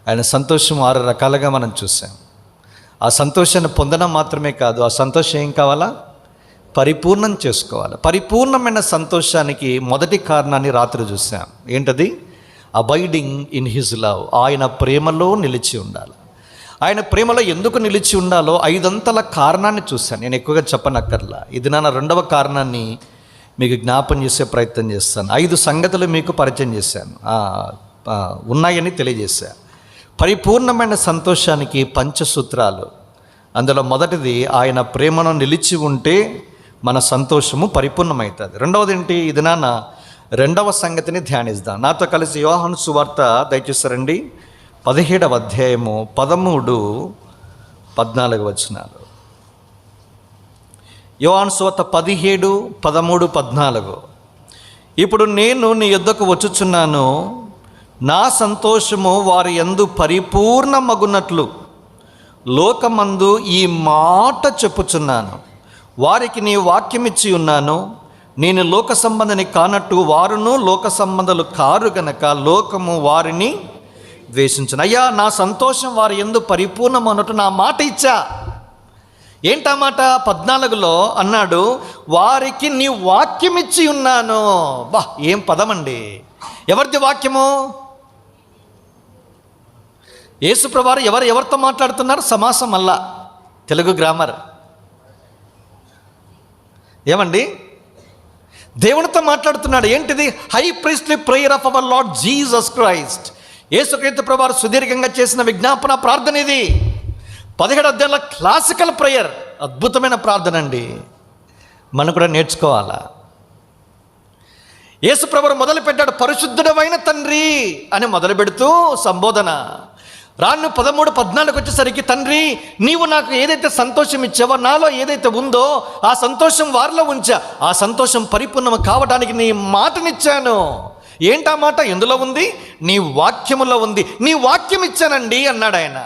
ఆయన సంతోషం 6 రకాలుగా మనం చూసాం. ఆ సంతోషాన్ని పొందడం మాత్రమే కాదు, ఆ సంతోషం ఏం కావాలా? పరిపూర్ణం చేసుకోవాలి. పరిపూర్ణమైన సంతోషానికి మొదటి కారణాన్ని రాత్రి చూసాం. ఏంటది? Abiding in his love. ఆయన ప్రేమలో నిలిచి ఉండాలి. ఆయన ప్రేమలో ఎందుకు నిలిచి ఉండాలో 5 అంతల కారణాన్ని చూశాను. నేను ఎక్కువగా చెప్పనక్కర్లా. ఇది నా 2వ కారణాన్ని మీకు జ్ఞాపం చేసే ప్రయత్నం చేస్తాను. 5 సంగతులు మీకు పరిచయం చేశాను, ఉన్నాయని తెలియజేశాను. పరిపూర్ణమైన సంతోషానికి పంచసూత్రాలు. అందులో మొదటిది, ఆయన ప్రేమను నిలిచి ఉంటే మన సంతోషము పరిపూర్ణమవుతుంది. రెండవది ఏంటి? ఇది నాన్న 2వ సంగతిని ధ్యానిద్దాం. నాతో కలిసి యోహాను సువార్త దయచేసి రండి, 17వ అధ్యాయము 13, 14 వచనాలు. యోహాను సువార్త 17, 13, 14. ఇప్పుడు నేను నీ యొద్దకు వచ్చుచున్నాను, నా సంతోషము వారి యందు పరిపూర్ణమగునట్లు లోకమందు ఈ మాట చెప్పుచున్నాను. వారికి నీ వాక్యమిచ్చి ఉన్నాను. నేను లోక సంబంధిని కానట్టు వారును లోక సంబంధులు కారు గనక లోకము వారిని ద్వేషించును. అయ్యా, నా సంతోషం వారి యందు పరిపూర్ణం అన్నట్టు నా మాట ఇచ్చా. ఏంటా మాట? 14లో అన్నాడు, వారికి నీ వాక్యమిచ్చి ఉన్నాను. బా, ఏం పదమండి! ఎవరిది వాక్యము? యేసుప్రభువారు ఎవరితో మాట్లాడుతున్నారు? సమాసం అల్లా, తెలుగు గ్రామర్. ఏమండి? దేవునితో మాట్లాడుతున్నాడు. ఏంటిది? High priestly prayer of our Lord Jesus Christ. యేసుక్రీస్తు ప్రభువారు సుదీర్ఘంగా చేసిన విజ్ఞాపన ప్రార్థన ఇది. 17 అధ్యాయాల క్లాసికల్ ప్రేయర్, అద్భుతమైన ప్రార్థన అండి. మనం కూడా నేర్చుకోవాలా. యేసు ప్రభువు మొదలు పెట్టాడు, పరిశుద్ధుడమైన తండ్రి అని మొదలు పెడుతూ సంబోధన. రాను 13, 14 వచ్చేసరికి, తండ్రి నీవు నాకు ఏదైతే సంతోషం ఇచ్చావో, నాలో ఏదైతే ఉందో ఆ సంతోషం వారిలో ఉంచా. ఆ సంతోషం పరిపూర్ణం కావడానికి నీ మాటనిచ్చాను. ఏంటా మాట? ఎందులో ఉంది? నీ వాక్యములో ఉంది. నీ వాక్యం ఇచ్చానండి అన్నాడు ఆయన.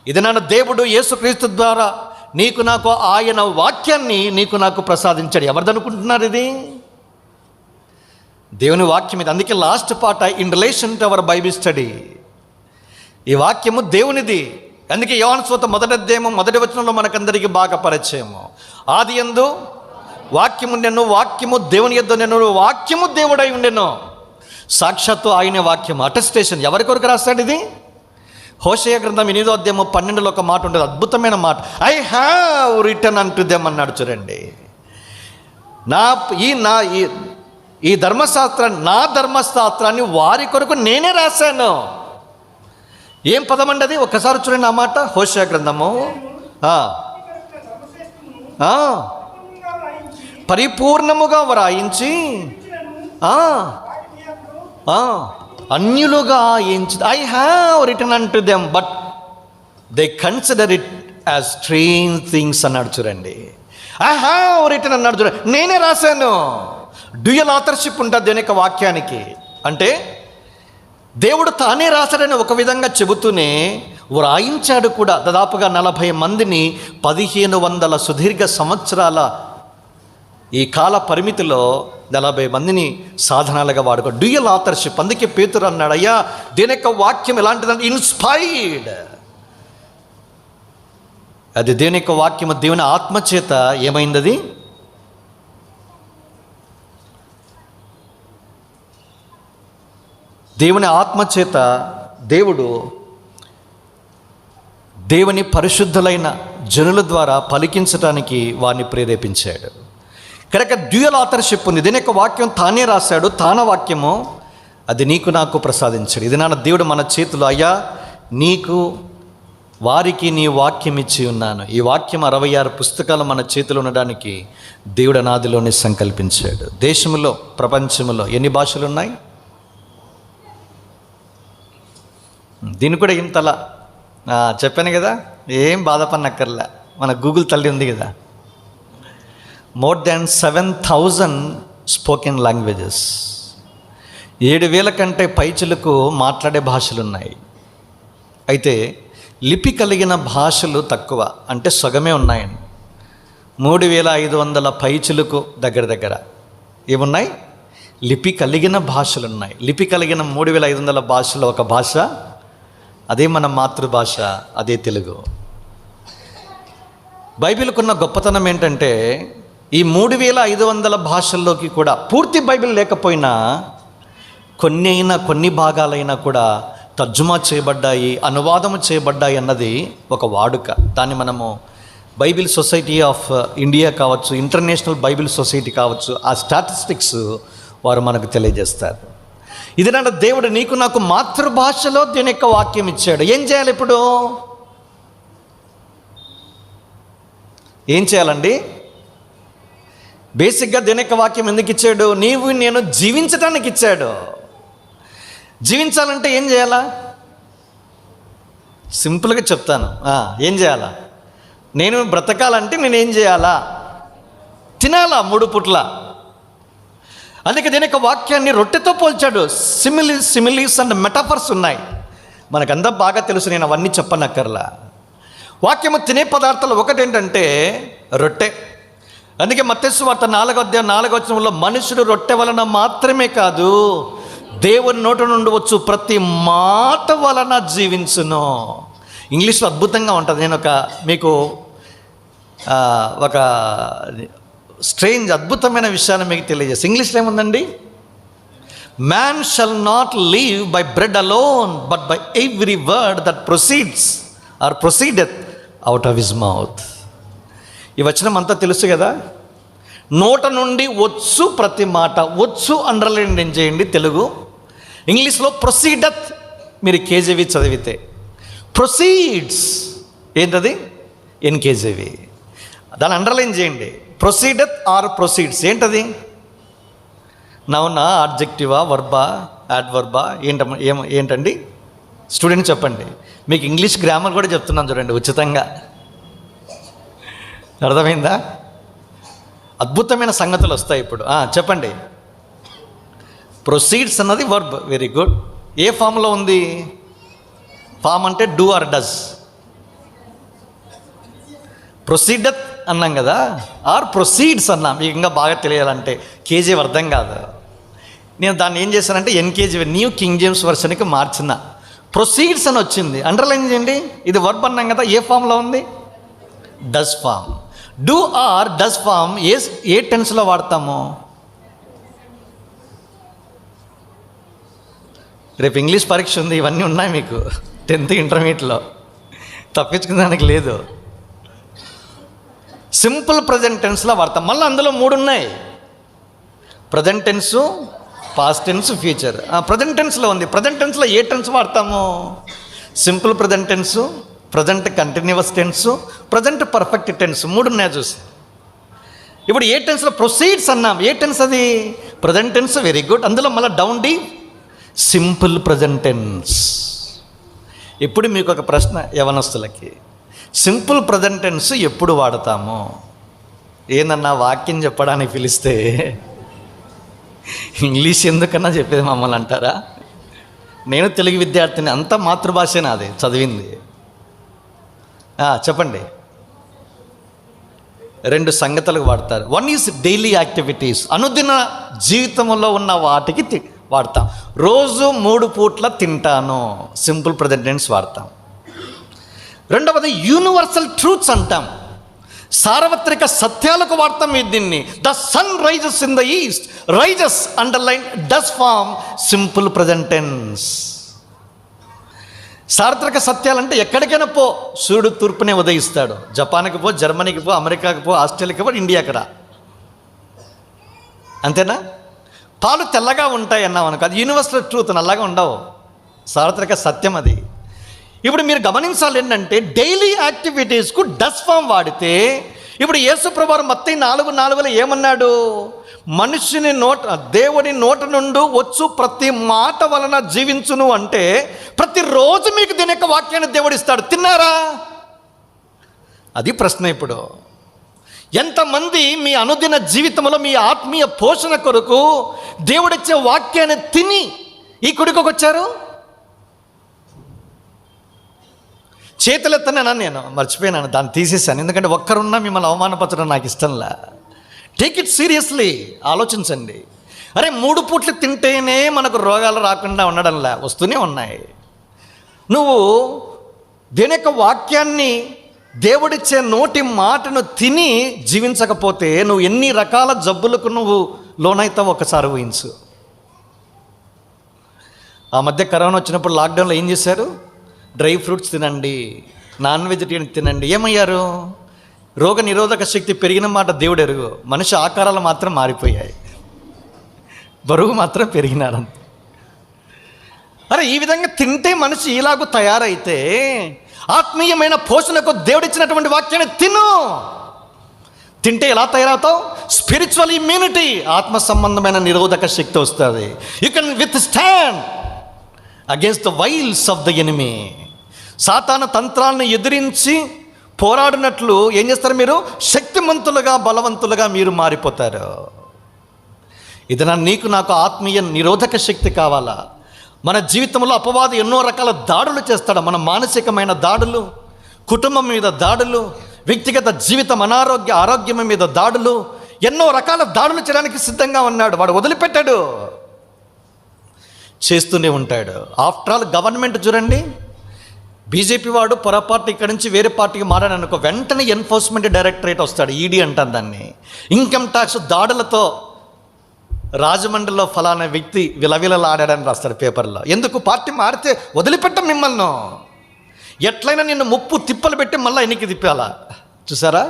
ఇది నాన్న దేవుడు యేసుక్రీస్తు ద్వారా నీకు నాకు ఆయన వాక్యాన్ని నీకు నాకు ప్రసాదించాడు. ఎవరిదనుకుంటున్నారు ఇది? దేవుని వాక్యం ఇది. అందుకే last part, in relation to our Bible study, ఈ వాక్యము దేవునిది. అందుకే యోహాను సువార్త 1వ అధ్యాయము 1వ వచనంలో మనకందరికీ బాగా పరిచయము. ఆదియందు వాక్యము ఉండెను, వాక్యము దేవుని యొద్ద ఉండెను, వాక్యము దేవుడై ఉండెను. సాక్షాత్తు ఆయనే వాక్యము. అటెస్టేషన్ ఎవరి కొరకు రాస్తాడు ఇది? హోషేయ గ్రంథం 8వ అధ్యాయము 12లో ఒక మాట ఉంటుంది, అద్భుతమైన మాట. I have return unto them అన్నాడు. చూడండి, ఈ ధర్మశాస్త్రాన్ని, నా ధర్మశాస్త్రాన్ని వారి కొరకు నేనే రాశాను. ఏం పదమండి అది? ఒక్కసారి చూడండి ఆ మాట. హోషేయ గ్రంథము పరిపూర్ణముగా వ్రాయించి అన్యులుగా ఎంచి, I have return unto them but they consider it as strange things అన్నాడు. చూడండి, ఐ హ్యావ్ రిటన్ అన్నాడు. చూడండి, నేనే రాశాను. డ్యూయల్ ఆథర్షిప్ ఉంటుంది దేని యొక్క వాక్యానికి. అంటే దేవుడు తానే రాశాడని ఒక విధంగా చెబుతూనే వ్రాయించాడు కూడా. దాదాపుగా 40 మందిని 1500 సుదీర్ఘ సంవత్సరాల ఈ కాల పరిమితిలో 40 మందిని సాధనాలుగా వాడుకో. Dual authorship. అందుకే పేతురు అన్నాడు, అయ్యా దీని యొక్క వాక్యం ఎలాంటిదంటే ఇన్స్పైర్డ్. అది దేవుని యొక్క వాక్యము దేవుని ఆత్మచేత ఏమైంది? అది దేవుని ఆత్మచేత దేవుడు దేవుని పరిశుద్ధులైన జనుల ద్వారా పలికించడానికి వారిని ప్రేరేపించాడు. కనుక డ్యూయల్ ఆథర్షిప్ ఉంది. దీని యొక్క వాక్యం తానే రాశాడు, తాన వాక్యము అది నీకు నాకు ప్రసాదించాడు. ఇది నాన్న దేవుడు మన చేతిలో, అయ్యా నీకు వారికి నీ వాక్యం ఇచ్చి ఉన్నాను. ఈ వాక్యం 66 పుస్తకాలు మన చేతిలో ఉండడానికి దేవుడు అనాదిలోనే సంకల్పించాడు. దేశంలో ప్రపంచంలో ఎన్ని భాషలు ఉన్నాయి? దీన్ని కూడా ఇంతలా చెప్పాను కదా, ఏం బాధపడనక్కర్లే. మన గూగుల్ తల్లి ఉంది కదా, మోర్ దాన్ 7,000 స్పోకెన్ లాంగ్వేజెస్. 7,000 కంటే పైచులకు మాట్లాడే భాషలు ఉన్నాయి. అయితే లిపి కలిగిన భాషలు తక్కువ, అంటే సగమే ఉన్నాయండి. 3500 పైచిలుకు దగ్గర ఏమున్నాయి? లిపి కలిగిన భాషలు ఉన్నాయి. లిపి కలిగిన 3500 భాషలో ఒక భాష, అదే మన మాతృభాష, అదే తెలుగు. బైబిల్కున్న గొప్పతనం ఏంటంటే ఈ 3500 భాషల్లోకి కూడా పూర్తి బైబిల్ లేకపోయినా కొన్ని భాగాలైనా కూడా తర్జుమా చేయబడ్డాయి, అనువాదము చేయబడ్డాయి అన్నది ఒక వాడుక. దాన్ని మనము బైబిల్ సొసైటీ ఆఫ్ ఇండియా కావచ్చు, ఇంటర్నేషనల్ బైబిల్ సొసైటీ కావచ్చు, ఆ స్టాటిస్టిక్స్ వారు మనకు తెలియజేస్తారు. ఇదేనంటే దేవుడు నీకు నాకు మాతృభాషలో దీని యొక్క వాక్యం ఇచ్చాడు. ఏం చేయాలి ఇప్పుడు? ఏం చేయాలండి? బేసిక్గా దీని యొక్క వాక్యం ఎందుకు ఇచ్చాడు? నీవు నేను జీవించటానికి ఇచ్చాడు. జీవించాలంటే ఏం చేయాలా? సింపుల్గా చెప్తాను. ఏం చేయాలా? నేను బ్రతకాలంటే నేనేం చేయాలా? తినాలా 3 పూట్ల. అందుకే దీని యొక్క వాక్యాన్ని రొట్టెతో పోల్చాడు. సిమిలీస్ అండ్ మెటాఫర్స్ ఉన్నాయి, మనకంతా బాగా తెలుసు, నేను అవన్నీ చెప్పనక్కర్లా. వాక్యము తినే పదార్థాలు ఒకటేంటంటే రొట్టె. అందుకే మత్తయి సువార్త 4:4 మనుషుడు రొట్టె వలన మాత్రమే కాదు, దేవుని నోట నుండి వచ్చు ప్రతి మాట వలన జీవించును. ఇంగ్లీష్లో అద్భుతంగా ఉంటుంది. నేను మీకు ఒక స్ట్రేంజ్ అద్భుతమైన విషయాన్ని మీకు తెలియజేస్తాను. ఇంగ్లీష్లో ఏముందండి? Man shall not live by bread alone but by every word that proceedeth out of his mouth. ఈ వచనం అంతా తెలుసు కదా. నోట నుండి వచ్చు ప్రతి మాట. వచ్చు అండర్లైన్ ఏం చేయండి తెలుగు. ఇంగ్లీష్లో ప్రొసీడత్, మీరు కేజీవి చదివితే ప్రొసీడ్స్ ఏంటది? ఎన్కేజీవి. దాన్ని అండర్లైన్ చేయండి. ప్రొసీడత్ ఆర్ ప్రొసీడ్స్ ఏంటది? నౌనా, ఆబ్జెక్టివా, వర్బా, యాడ్వర్బా, ఏంటండి? స్టూడెంట్ చెప్పండి. మీకు ఇంగ్లీష్ గ్రామర్ కూడా చెప్తున్నాను చూడండి, ఉచితంగా. అర్థమైందా? అద్భుతమైన సంగతులు వస్తాయి ఇప్పుడు. చెప్పండి. ప్రొసీడ్స్ అన్నది వర్బ్. Very good. ఏ ఫామ్లో ఉంది? ఫామ్ అంటే డూ ఆర్ డస్. ప్రొసీడత్ అన్నాం కదా, ఆర్ ప్రొసీడ్స్ అన్నాం. మీకు ఇంకా బాగా తెలియాలంటే కేజీ అర్థం కాదు. నేను దాన్ని ఏం చేశానంటే ఎన్కేజీ, న్యూ కింగ్ జేమ్స్ వర్షన్కి మార్చిన. ప్రొసీడ్స్ అని వచ్చింది, అండర్లైన్ చేయండి. ఇది వర్బ్ అన్నాం కదా, ఏ ఫామ్లో ఉంది? Does form. Do or does form ఏ టెన్స్లో వాడతాము? రేపు ఇంగ్లీష్ పరీక్ష ఉంది, ఇవన్నీ ఉన్నాయి మీకు 10th ఇంటర్మీడియట్లో, తప్పించుకునేదానికి లేదు. సింపుల్ ప్రజెంట్ టెన్స్లో వాడతాం. మళ్ళీ అందులో 3 ఉన్నాయి: present tense, past tense, future. Present టెన్స్లో ఉంది. ప్రజెంట్ టెన్స్లో ఏ టెన్స్ వాడతాము? Simple present tense, present continuous tense, present perfect tense. 3 ఉన్నాయి చూసి. ఇప్పుడు ఏ టెన్స్లో ప్రొసీడ్స్ అన్నాం. ఏ టెన్స్ అది? Present tense. Very good. అందులో మళ్ళీ down the simple present tense. ఇప్పుడు మీకు ఒక ప్రశ్న యవనస్తులకి, సింపుల్ ప్రజెంట్ టెన్స్ ఎప్పుడు వాడతాము? ఏందన్నా వాక్యం చెప్పడానికి పిలిస్తే ఇంగ్లీష్ ఎందుకన్నా చెప్పేది మమ్మల్ని అంటారా? నేను తెలుగు విద్యార్థిని, అంత మాతృభాషే నాది, చదివింది. చెప్పండి. 2 సంగతులకు వాడతారు. 1 ఈజ్ డైలీ యాక్టివిటీస్, అనుదిన జీవితంలో ఉన్న వాటికి వాడతాం. రోజు 3 పూట్ల తింటాను, సింపుల్ ప్రజెంట్ టెన్స్ వాడతాం. 2వది యూనివర్సల్ ట్రూత్స్ అంటాం, సార్వత్రిక సత్యాలకు వాడతాం దీన్ని. The sun rises in the east, rises underline does form simple present tense. సార్వత్రిక సత్యాలంటే ఎక్కడికైనా పో, సూర్యుడు తూర్పునే ఉదయిస్తాడు. జపాన్కి పో, జర్మనీకి పో, అమెరికాకి పో, ఆస్ట్రేలియాకి పో, ఇండియాకి రా. అంతేనా? పాలు తెల్లగా ఉంటాయి అన్నాం అనుకో, అది యూనివర్సల్ ట్రూత్. నల్లగా ఉండవు, సార్వత్రిక సత్యం అది. ఇప్పుడు మీరు గమనించాలి ఏంటంటే డైలీ యాక్టివిటీస్కు డస్ ఫామ్ వాడితే, ఇప్పుడు యేసు ప్రభువు మత్తయి 4:4 ఏమన్నాడు? మనుషుని దేవుని నోట నుండి వచ్చు ప్రతి మాట వలన జీవించును అంటే ప్రతిరోజు మీకు దీని యొక్క వాక్యాన్ని దేవుడు ఇస్తాడు. తిన్నారా? అది ప్రశ్న. ఇప్పుడు ఎంతమంది మీ అనుదిన జీవితంలో మీ ఆత్మీయ పోషణ కొరకు దేవుడిచ్చే వాక్యాన్ని తిని ఈ కుడికి వచ్చారు? చేతులెత్తనా నేను మర్చిపోయినాను, దాన్ని తీసేసాను. ఎందుకంటే ఒక్కరున్నా మిమ్మల్ని అవమానపరచడం నాకు ఇష్టంలా. Take it seriously. ఆలోచించండి. అరే 3 పూట్లు తింటేనే మనకు రోగాలు రాకుండా ఉండడంలా, వస్తూనే ఉన్నాయి. నువ్వు దేని యొక్క వాక్యాన్ని, దేవుడిచ్చే నోటి మాటను తిని జీవించకపోతే నువ్వు ఎన్ని రకాల జబ్బులకు నువ్వు లోనైతావు ఒకసారి ఊహించు. ఆ మధ్య కరోనా వచ్చినప్పుడు లాక్డౌన్లో ఏం చేశారు? డ్రై ఫ్రూట్స్ తినండి, నాన్ వెజిటేరియన్ తినండి. ఏమయ్యారు? రోగ నిరోధక శక్తి పెరిగిన మాట దేవుడు ఎరుగు. మనిషి ఆకారాలు మాత్రం మారిపోయాయి, బరువు మాత్రం పెరిగినారు. అరే ఈ విధంగా తింటే మనిషి ఇలాగూ తయారైతే ఆత్మీయమైన పోషణకు దేవుడిచ్చినటువంటి వాక్యాన్ని తింటే ఎలా తయారవుతావు? స్పిరిచువల్ ఇమ్యూనిటీ, ఆత్మ సంబంధమైన నిరోధక శక్తి వస్తుంది. You can with stand against the vials of the enemy. సాతాను తంత్రాలను ఎదిరించి పోరాడినట్లు ఏం చేస్తారు? మీరు శక్తిమంతులుగా, బలవంతులుగా మీరు మారిపోతారు. ఇది నీకు నాకు ఆత్మీయ నిరోధక శక్తి కావాలా? మన జీవితంలో అపవాది ఎన్నో రకాల దాడులు చేస్తాడు. మన మానసికమైన దాడులు, కుటుంబం మీద దాడులు, వ్యక్తిగత జీవితం ఆరోగ్యం మీద దాడులు, ఎన్నో రకాల దాడులు చేయడానికి సిద్ధంగా ఉన్నాడు. వాడు వదిలిపెట్టాడు, చేస్తూనే ఉంటాడు. ఆఫ్టర్ ఆల్ గవర్నమెంట్ చూడండి, బీజేపీ వాడు పొరపాటు ఇక్కడి నుంచి వేరే పార్టీకి మారాడు అనుకో, వెంటనే ఎన్ఫోర్స్మెంట్ డైరెక్టరేట్ వస్తాడు, ఈడీ అంటారు దాన్ని. ఇన్కమ్ ట్యాక్స్ దాడులతో రాజమండ్రిలో ఫలానా వ్యక్తి విలవిలలాడాడని రాస్తాడు పేపర్లో. ఎందుకు? పార్టీ మారితే వదిలిపెట్టం మిమ్మల్ని, ఎట్లయినా నిన్ను ముప్పు తిప్పలు పెట్టి మళ్ళీ ఎన్నికి తిప్పాలా. చూసారా?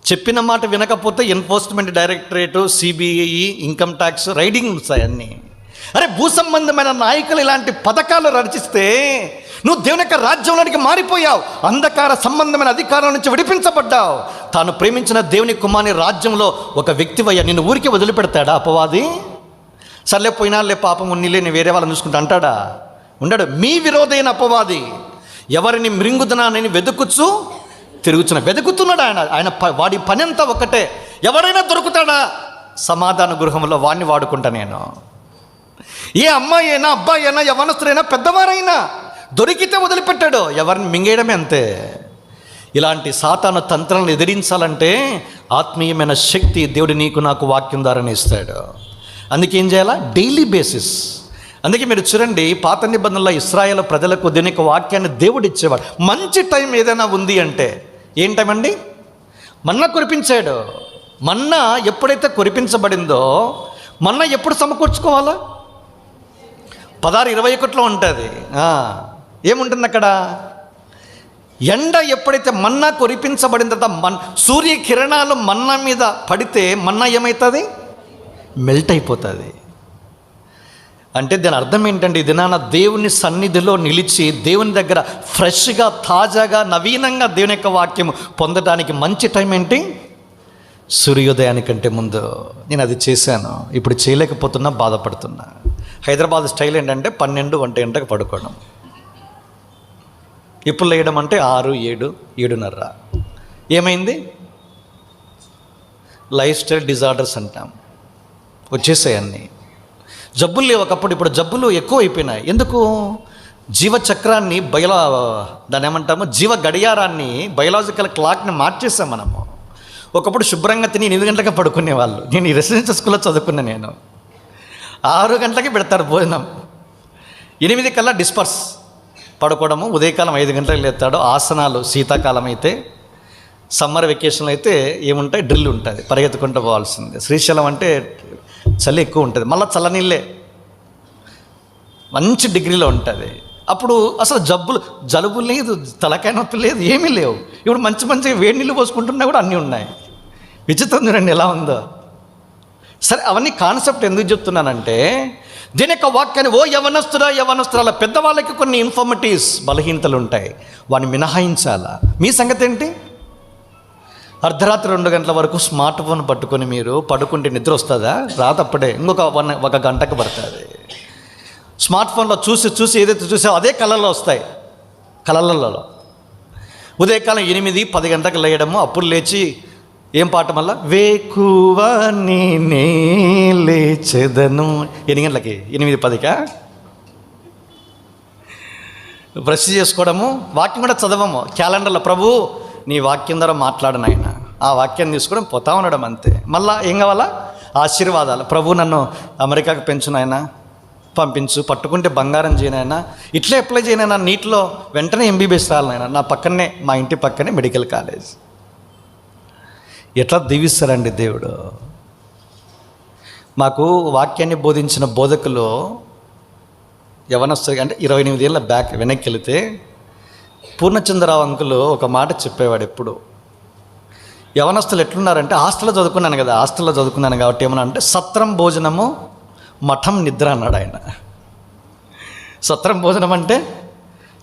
చెప్పిన మాట వినకపోతే enforcement directorate, CBI, income tax raidings అన్నీ. అరే భూ సంబంధమైన నాయకులు ఇలాంటి పథకాలు రచిస్తే నువ్వు దేవుని యొక్క రాజ్యంలోనికి మారిపోయావు, అంధకార సంబంధమైన అధికారం నుంచి విడిపించబడ్డావు. తాను ప్రేమించిన దేవుని కుమారుని రాజ్యంలో ఒక వ్యక్తివయ్యా. నిన్ను ఊరికి వదిలిపెడతాడా అపవాది? సర్లే పోయినా లే పాపం ఉన్నిలే, నేను వేరే వాళ్ళని చూసుకుంటా అంటాడా? ఉండడు. మీ విరోధైన అపవాది ఎవరిని మృంగుదనాన్ని వెతుకుతున్నాడు ఆయన వాడి పని అంతా ఒకటే, ఎవరైనా దొరుకుతాడా సమాధాన గృహంలో వాడిని వాడుకుంటా నేను. ఏ అమ్మాయి అయినా, అబ్బాయి అయినా, యవనస్తుడైనా, పెద్దవారైనా దొరికితే వదిలిపెట్టాడు, ఎవరిని మింగేయడమే అంతే. ఇలాంటి సాతాను తంత్రాలను ఎదిరించాలంటే ఆత్మీయమైన శక్తి దేవుడు నీకు నాకు వాక్యం ద్వారానే ఇస్తాడు. అందుకే ఏం చేయాలా? Daily basis. అందుకే మీరు చూడండి, పాత నిబంధనలో ఇశ్రాయేల్ ప్రజలకు దీని యొక్క వాక్యాన్ని దేవుడు ఇచ్చేవాడు. మంచి టైం ఏదైనా ఉంది అంటే ఏం టైం అండి? మన్నా కురిపించాడు. మన్నా ఎప్పుడైతే కురిపించబడిందో, మన్నా ఎప్పుడు సమకూర్చుకోవాలా? 16:21 ఉంటుంది. ఏముంటుంది అక్కడ? ఎండ ఎప్పుడైతే మన్నా కురిపించబడిన తర్వాత సూర్యకిరణాలు మన్నా మీద పడితే మన్నా ఏమవుతుంది? మెల్ట్ అయిపోతుంది. అంటే దాని అర్థం ఏంటంటే, ఈ దినాన దేవుని సన్నిధిలో నిలిచి దేవుని దగ్గర ఫ్రెష్గా, తాజాగా, నవీనంగా దేవుని యొక్క వాక్యం పొందడానికి మంచి టైం ఏంటి? సూర్యోదయానికంటే ముందు. నేను అది చేశాను, ఇప్పుడు చేయలేకపోతున్నా, బాధపడుతున్నా. హైదరాబాద్ స్టైల్ ఏంటంటే 12-1 గంటకు పడుకోవడం, ఇప్పుడు లేయడం అంటే 6, 7, 7:30. ఏమైంది? లైఫ్ స్టైల్ డిజార్డర్స్ అంటాం, వచ్చేసాయి అన్నీ. జబ్బులు లేవు ఒకప్పుడు, ఇప్పుడు జబ్బులు ఎక్కువ అయిపోయినాయి. ఎందుకు? జీవచక్రాన్ని దాన్ని ఏమంటాము, జీవ గడియారాన్ని, బయలాజికల్ క్లాక్ని మార్చేసాం మనము. ఒకప్పుడు శుభ్రంగా తిని 8 గంటలకే పడుకునేవాళ్ళు. నేను ఈ రెసిడెన్షియల్ స్కూల్లో చదువుకున్నా. నేను 6 గంటలకి పెడతారు భోజనం, 8 కల్లా డిస్పర్స్ పడుకోవడము. ఉదయకాలం 5 గంటలకు లేస్తాడు. ఆసనాలు శీతాకాలం అయితే, సమ్మర్ వెకేషన్లో అయితే ఏముంటాయి? డ్రిల్ ఉంటుంది, పరిగెత్తుకుంటూ పోవాల్సిందే. శ్రీశైలం అంటే చలి ఎక్కువ ఉంటుంది, మళ్ళీ చల్లనీళ్ళే మంచి డిగ్రీలో ఉంటుంది. అప్పుడు అసలు జలుబు లేదు, తలకాయ నొప్పి లేదు, ఏమీ లేవు. ఇప్పుడు మంచిగా వేడి నీళ్ళు పోసుకుంటున్నా కూడా అన్నీ ఉన్నాయి. విచిత్రం చూడండి ఎలా ఉందో. సరే, అవన్నీ కాన్సెప్ట్ ఎందుకు చెప్తున్నానంటే, దీని యొక్క వాక్యాన్ని యవనస్తురాల పెద్దవాళ్ళకి కొన్ని ఇన్ఫర్మేటివ్స్, బలహీనతలు ఉంటాయి, వాడిని మినహాయించాలా. మీ సంగతి ఏంటి? అర్ధరాత్రి 2 గంటల వరకు స్మార్ట్ ఫోన్ పట్టుకొని మీరు పడుకుంటే నిద్ర వస్తుందా? రాతప్పుడే ఒక గంటకు పడుతుంది. స్మార్ట్ ఫోన్లో చూసి ఏదైతే చూసావో అదే కళల్లో వస్తాయి. కళలలో ఉదయకాలం 8-10 గంటలకు లేయడము, అప్పుడు లేచి ఏం పాట మళ్ళా? వేకువా నేనే లేచెదను. 8 గంటలకి, 8-10కా? బ్రష్ చేసుకోవడము, వాక్యం కూడా చదవము. క్యాలెండర్లో ప్రభు నీ వాక్యం ద్వారా మాట్లాడను ఆయన, ఆ వాక్యాన్ని తీసుకోవడం పోతా ఉండడం అంతే. మళ్ళీ ఏం కావాలా? ఆశీర్వాదాలు. ప్రభు నన్ను అమెరికాకు పెంచునైనా, పంపించు, పట్టుకుంటే బంగారం చేయనైనా, ఇట్లా అప్లై చేయనైనా, నీటిలో వెంటనే ఎంబీబీఎస్ రాలనైనా, నా పక్కనే, మా ఇంటి పక్కనే మెడికల్ కాలేజ్. ఎట్లా దీవిస్తారండి దేవుడు. మాకు వాక్యాన్ని బోధించిన బోధకులు యవనస్తులు, అంటే 28 ఏళ్ళ బ్యాక్ వెనక్కి వెళితే పూర్ణచంద్రరావు అంకులు ఒక మాట చెప్పేవాడు ఎప్పుడు. యవనస్తులు ఎట్లున్నారంటే, హాస్టల్లో చదువుకున్నాను కాబట్టి ఏమన్నా అంటే సత్రం భోజనము మఠం నిద్ర అన్నాడు ఆయన. సత్రం భోజనం అంటే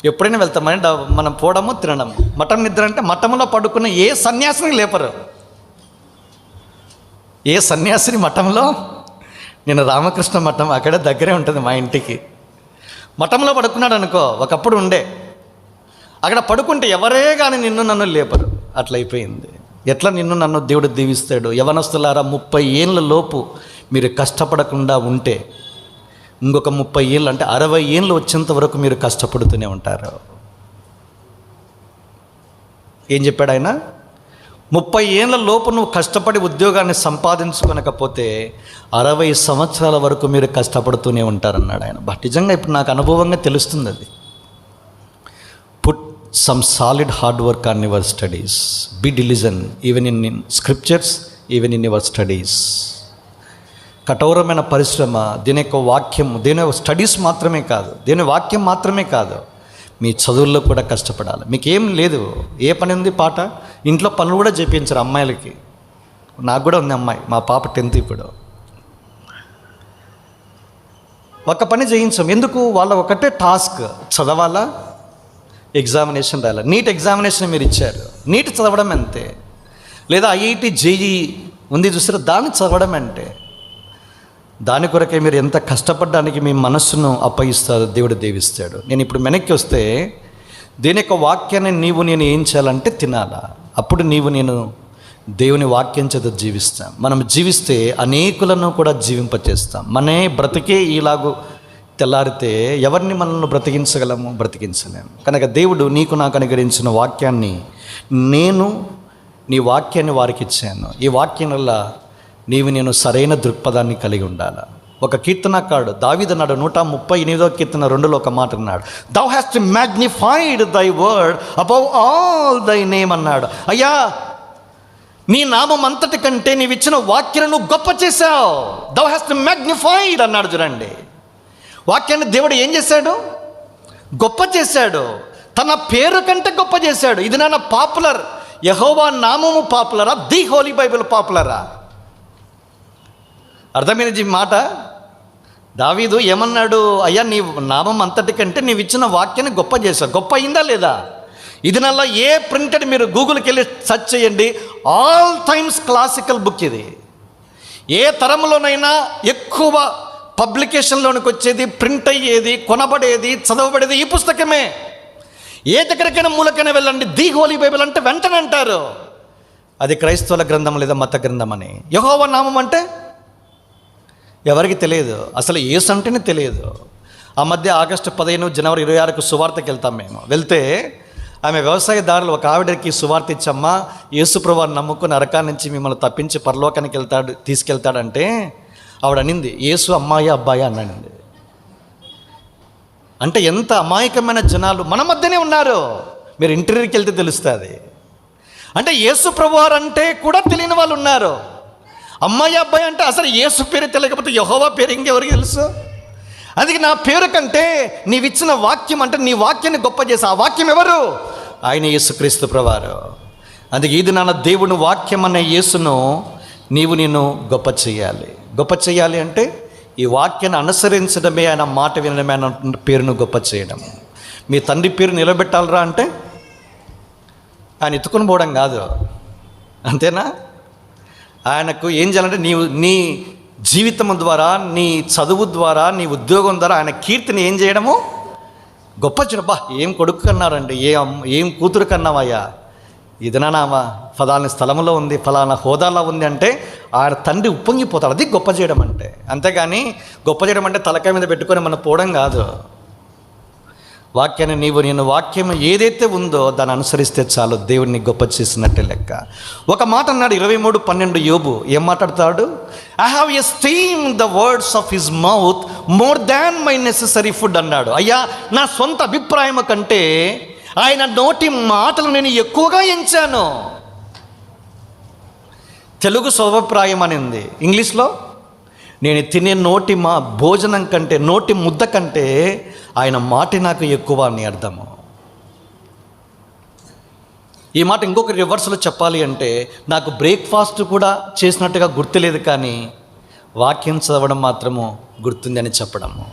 ఎప్పుడైనా వెళ్తామని మనం పోవడము తినడము. మఠం నిద్ర అంటే మఠంలో పడుకున్న ఏ సన్యాసిని లేపరు. ఏ సన్యాసిని మఠంలో, నేను రామకృష్ణ మఠం అక్కడే దగ్గరే ఉంటుంది మా ఇంటికి, మఠంలో పడుకున్నాడు అనుకో, ఒకప్పుడు ఉండే, అక్కడ పడుకుంటే ఎవరే కానీ నిన్ను నన్ను లేపరు. అట్లయిపోయింది. ఎట్లా నిన్ను నన్ను దేవుడు దీవిస్తాడు? యవనస్తులారా, 30 ఏళ్ళ లోపు మీరు కష్టపడకుండా ఉంటే ఇంకొక 30 ఏళ్ళు అంటే 60 ఏళ్ళు వచ్చేంత వరకు మీరు కష్టపడుతూనే ఉంటారు. ఏం చెప్పాడు ఆయన? 30 ఏళ్ళ లోపు నువ్వు కష్టపడి ఉద్యోగాన్ని సంపాదించుకోనకపోతే 60 సంవత్సరాల వరకు మీరు కష్టపడుతూనే ఉంటారన్నాడు ఆయన. బట్ నిజంగా ఇప్పుడు నాకు అనుభవంగా తెలుస్తుంది అది. Put some solid hard work on your studies, be diligent even in scriptures, even in your studies. కఠోరమైన పరిశ్రమ, దీని యొక్క వాక్యం, దీని స్టడీస్ మాత్రమే కాదు, దీని వాక్యం మాత్రమే కాదు, మీ చదువుల్లో కూడా కష్టపడాలి. మీకేం లేదు, ఏ పని ఉంది పాట, ఇంట్లో పనులు కూడా చేయించరు అమ్మాయిలకి. నాకు కూడా ఉంది అమ్మాయి, మా పాప 10th ఇప్పుడు. ఒక పని చేయించాం. ఎందుకు? వాళ్ళ ఒకటే టాస్క్, చదవాలా, ఎగ్జామినేషన్ రాయాలి. నీట్ ఎగ్జామినేషన్ మీరు ఇచ్చారు, నీట్ చదవడం అంతే. లేదా IIT JEE ఉంది చూసారా, దాన్ని చదవడం అంటే. దాని కొరకే మీరు ఎంత కష్టపడడానికి మీ మనస్సును అప్పగిస్తారో దేవుడు దీవిస్తాడు. నేను ఇప్పుడు వెనక్కి వస్తే, దీని యొక్క వాక్యాన్ని నేను ఏం చేయాలంటే తినాలా. అప్పుడు నేను దేవుని వాక్యం చేత జీవిస్తాం. మనం జీవిస్తే అనేకులను కూడా జీవింపచేస్తాం. మనే బ్రతికే ఇలాగూ తెల్లారితే ఎవరిని మనల్ని బ్రతికించగలము? బ్రతికించలేము. కనుక దేవుడు నీకు నాకు అనుగ్రహించిన వాక్యాన్ని, నేను నీ వాక్యాన్ని వారికి ఇచ్చాను. ఈ వాక్యం వల్ల నేను సరైన దృక్పథాన్ని కలిగి ఉండాలి. ఒక కీర్తనకారుడు దావీదు అన్నాడు, 138వ కీర్తన 2లో ఒక మాట అన్నాడు, thou hast magnified thy word above all thy name అన్నాడు. అయ్యా, నీ నామం అంతటి కంటే నీవిచ్చిన వాక్యాన్ని నువ్వు గొప్ప చేశావు. thou hast magnified అన్నాడు. చూడండి, వాక్యాన్ని దేవుడు ఏం చేశాడు? గొప్ప చేశాడు. తన పేరు కంటే గొప్ప చేశాడు. ఇది నాన్న పాపులర్, యెహోవా నామము పాపులరా, ది హోలీ బైబిల్ పాపులరా? అర్థమైనది మాట. దావీదు ఏమన్నాడు? అయ్యా, నీ నామం అంతటి కంటే నీవు ఇచ్చిన వాక్యాన్ని గొప్ప చేశావు. గొప్ప అయిందా లేదా? ఇది నల్ల ఏ ప్రింటెడ్, మీరు గూగుల్కి వెళ్ళి సెర్చ్ చేయండి, ఆల్ టైమ్స్ క్లాసికల్ బుక్ ఇది. ఏ తరంలోనైనా ఎక్కువ పబ్లికేషన్లోనికి వచ్చేది, ప్రింట్ అయ్యేది, కొనబడేది, చదవబడేది ఈ పుస్తకమే. ఏ దగ్గరికైనా మూలకైనా వెళ్ళండి, ది హోలీ బైబిల్ అంటే వెంటనే అంటారు అది క్రైస్తవుల గ్రంథం లేదా మత గ్రంథం అని. యెహోవా నామం అంటే ఎవరికి తెలియదు, అసలు యేసు అంటేనే తెలియదు. ఆ మధ్య ఆగస్టు 15 జనవరి 26కు సువార్తకి వెళ్తాం మేము. వెళ్తే ఆమె వ్యవసాయదారులు ఒక ఆవిడకి సువార్త ఇచ్చమ్మా, యేసు ప్రభువుని నమ్ముకుని నరకాల నుంచి మిమ్మల్ని తప్పించి పరలోకానికి తీసుకెళ్తాడంటే ఆవిడ అనింది, యేసు అమ్మాయి అబ్బాయి అన్నానండి. అంటే ఎంత అమాయకమైన జనాలు మన మధ్యనే ఉన్నారు. మీరు ఇంటర్వ్యూకి వెళ్తే తెలుస్తుంది. అంటే యేసు ప్రభువారు అంటే కూడా తెలియని వాళ్ళు ఉన్నారు. అమ్మాయి అబ్బాయి అంటే అసలు యేసు పేరు తెలియకపోతే యెహోవా పేరు ఇంకెవరికి తెలుసు? అందుకే నా పేరు కంటే నీవిచ్చిన వాక్యం అంటే నీ వాక్యాన్ని గొప్ప చేసి, ఆ వాక్యం ఎవరు? ఆయన యేసుక్రీస్తు ప్రభువారు. అందుకే ఇది నాన్న దేవుని వాక్యం అనే యేసును నేను గొప్ప చేయాలి. గొప్ప చేయాలి అంటే ఈ వాక్యాన్ని అనుసరించడమే, ఆయన మాట వినడమే, ఆయన పేరును గొప్ప చేయడం. మీ తండ్రి పేరు నిలబెట్టాలరా అంటే ఆయన ఎత్తుకుని పోవడం కాదు, అంతేనా? ఆయనకు ఏం చేయాలంటే నీ జీవితం ద్వారా, నీ చదువు ద్వారా, నీ ఉద్యోగం ద్వారా ఆయన కీర్తిని ఏం చేయడము? గొప్ప చేయడం. ఏం కొడుకు కన్నారండి, ఏం కూతురు కన్నావయ్యా, ఇదనామా ఫలానా స్థలంలో ఉంది, ఫలానా హోదాలో ఉంది అంటే ఆయన తండ్రి ఉప్పొంగిపోతాడు. అది గొప్ప చేయడం అంటే. అంతేగాని గొప్ప చేయడం అంటే తలకాయ మీద పెట్టుకొని మనం పోవడం కాదు. వాక్యాన్ని నేను వాక్యం ఏదైతే ఉందో దాన్ని అనుసరిస్తే చాలు, దేవుడిని గొప్ప చేసినట్టే లెక్క. ఒక మాట అన్నాడు 23:12 యోబు. ఏం మాట్లాడతాడు? I have esteem the words of his mouth more than my necessary food అన్నాడు. అయ్యా, నా సొంత అభిప్రాయం కంటే ఆయన నోటి మాటలు నేను ఎక్కువగా ఎంచాను. తెలుగు స్వభిప్రాయం అనింది, ఇంగ్లీష్లో నేను తినే భోజనం కంటే, నోటి ముద్ద కంటే ఆయన మాట నాకు ఎక్కువ అని అర్థము. ఈ మాట ఇంకొక రివర్స్లో చెప్పాలి అంటే, నాకు బ్రేక్ఫాస్ట్ కూడా చేసినట్టుగా గుర్తులేదు, కానీ వాక్యం చదవడం మాత్రము గుర్తుంది అని చెప్పడము.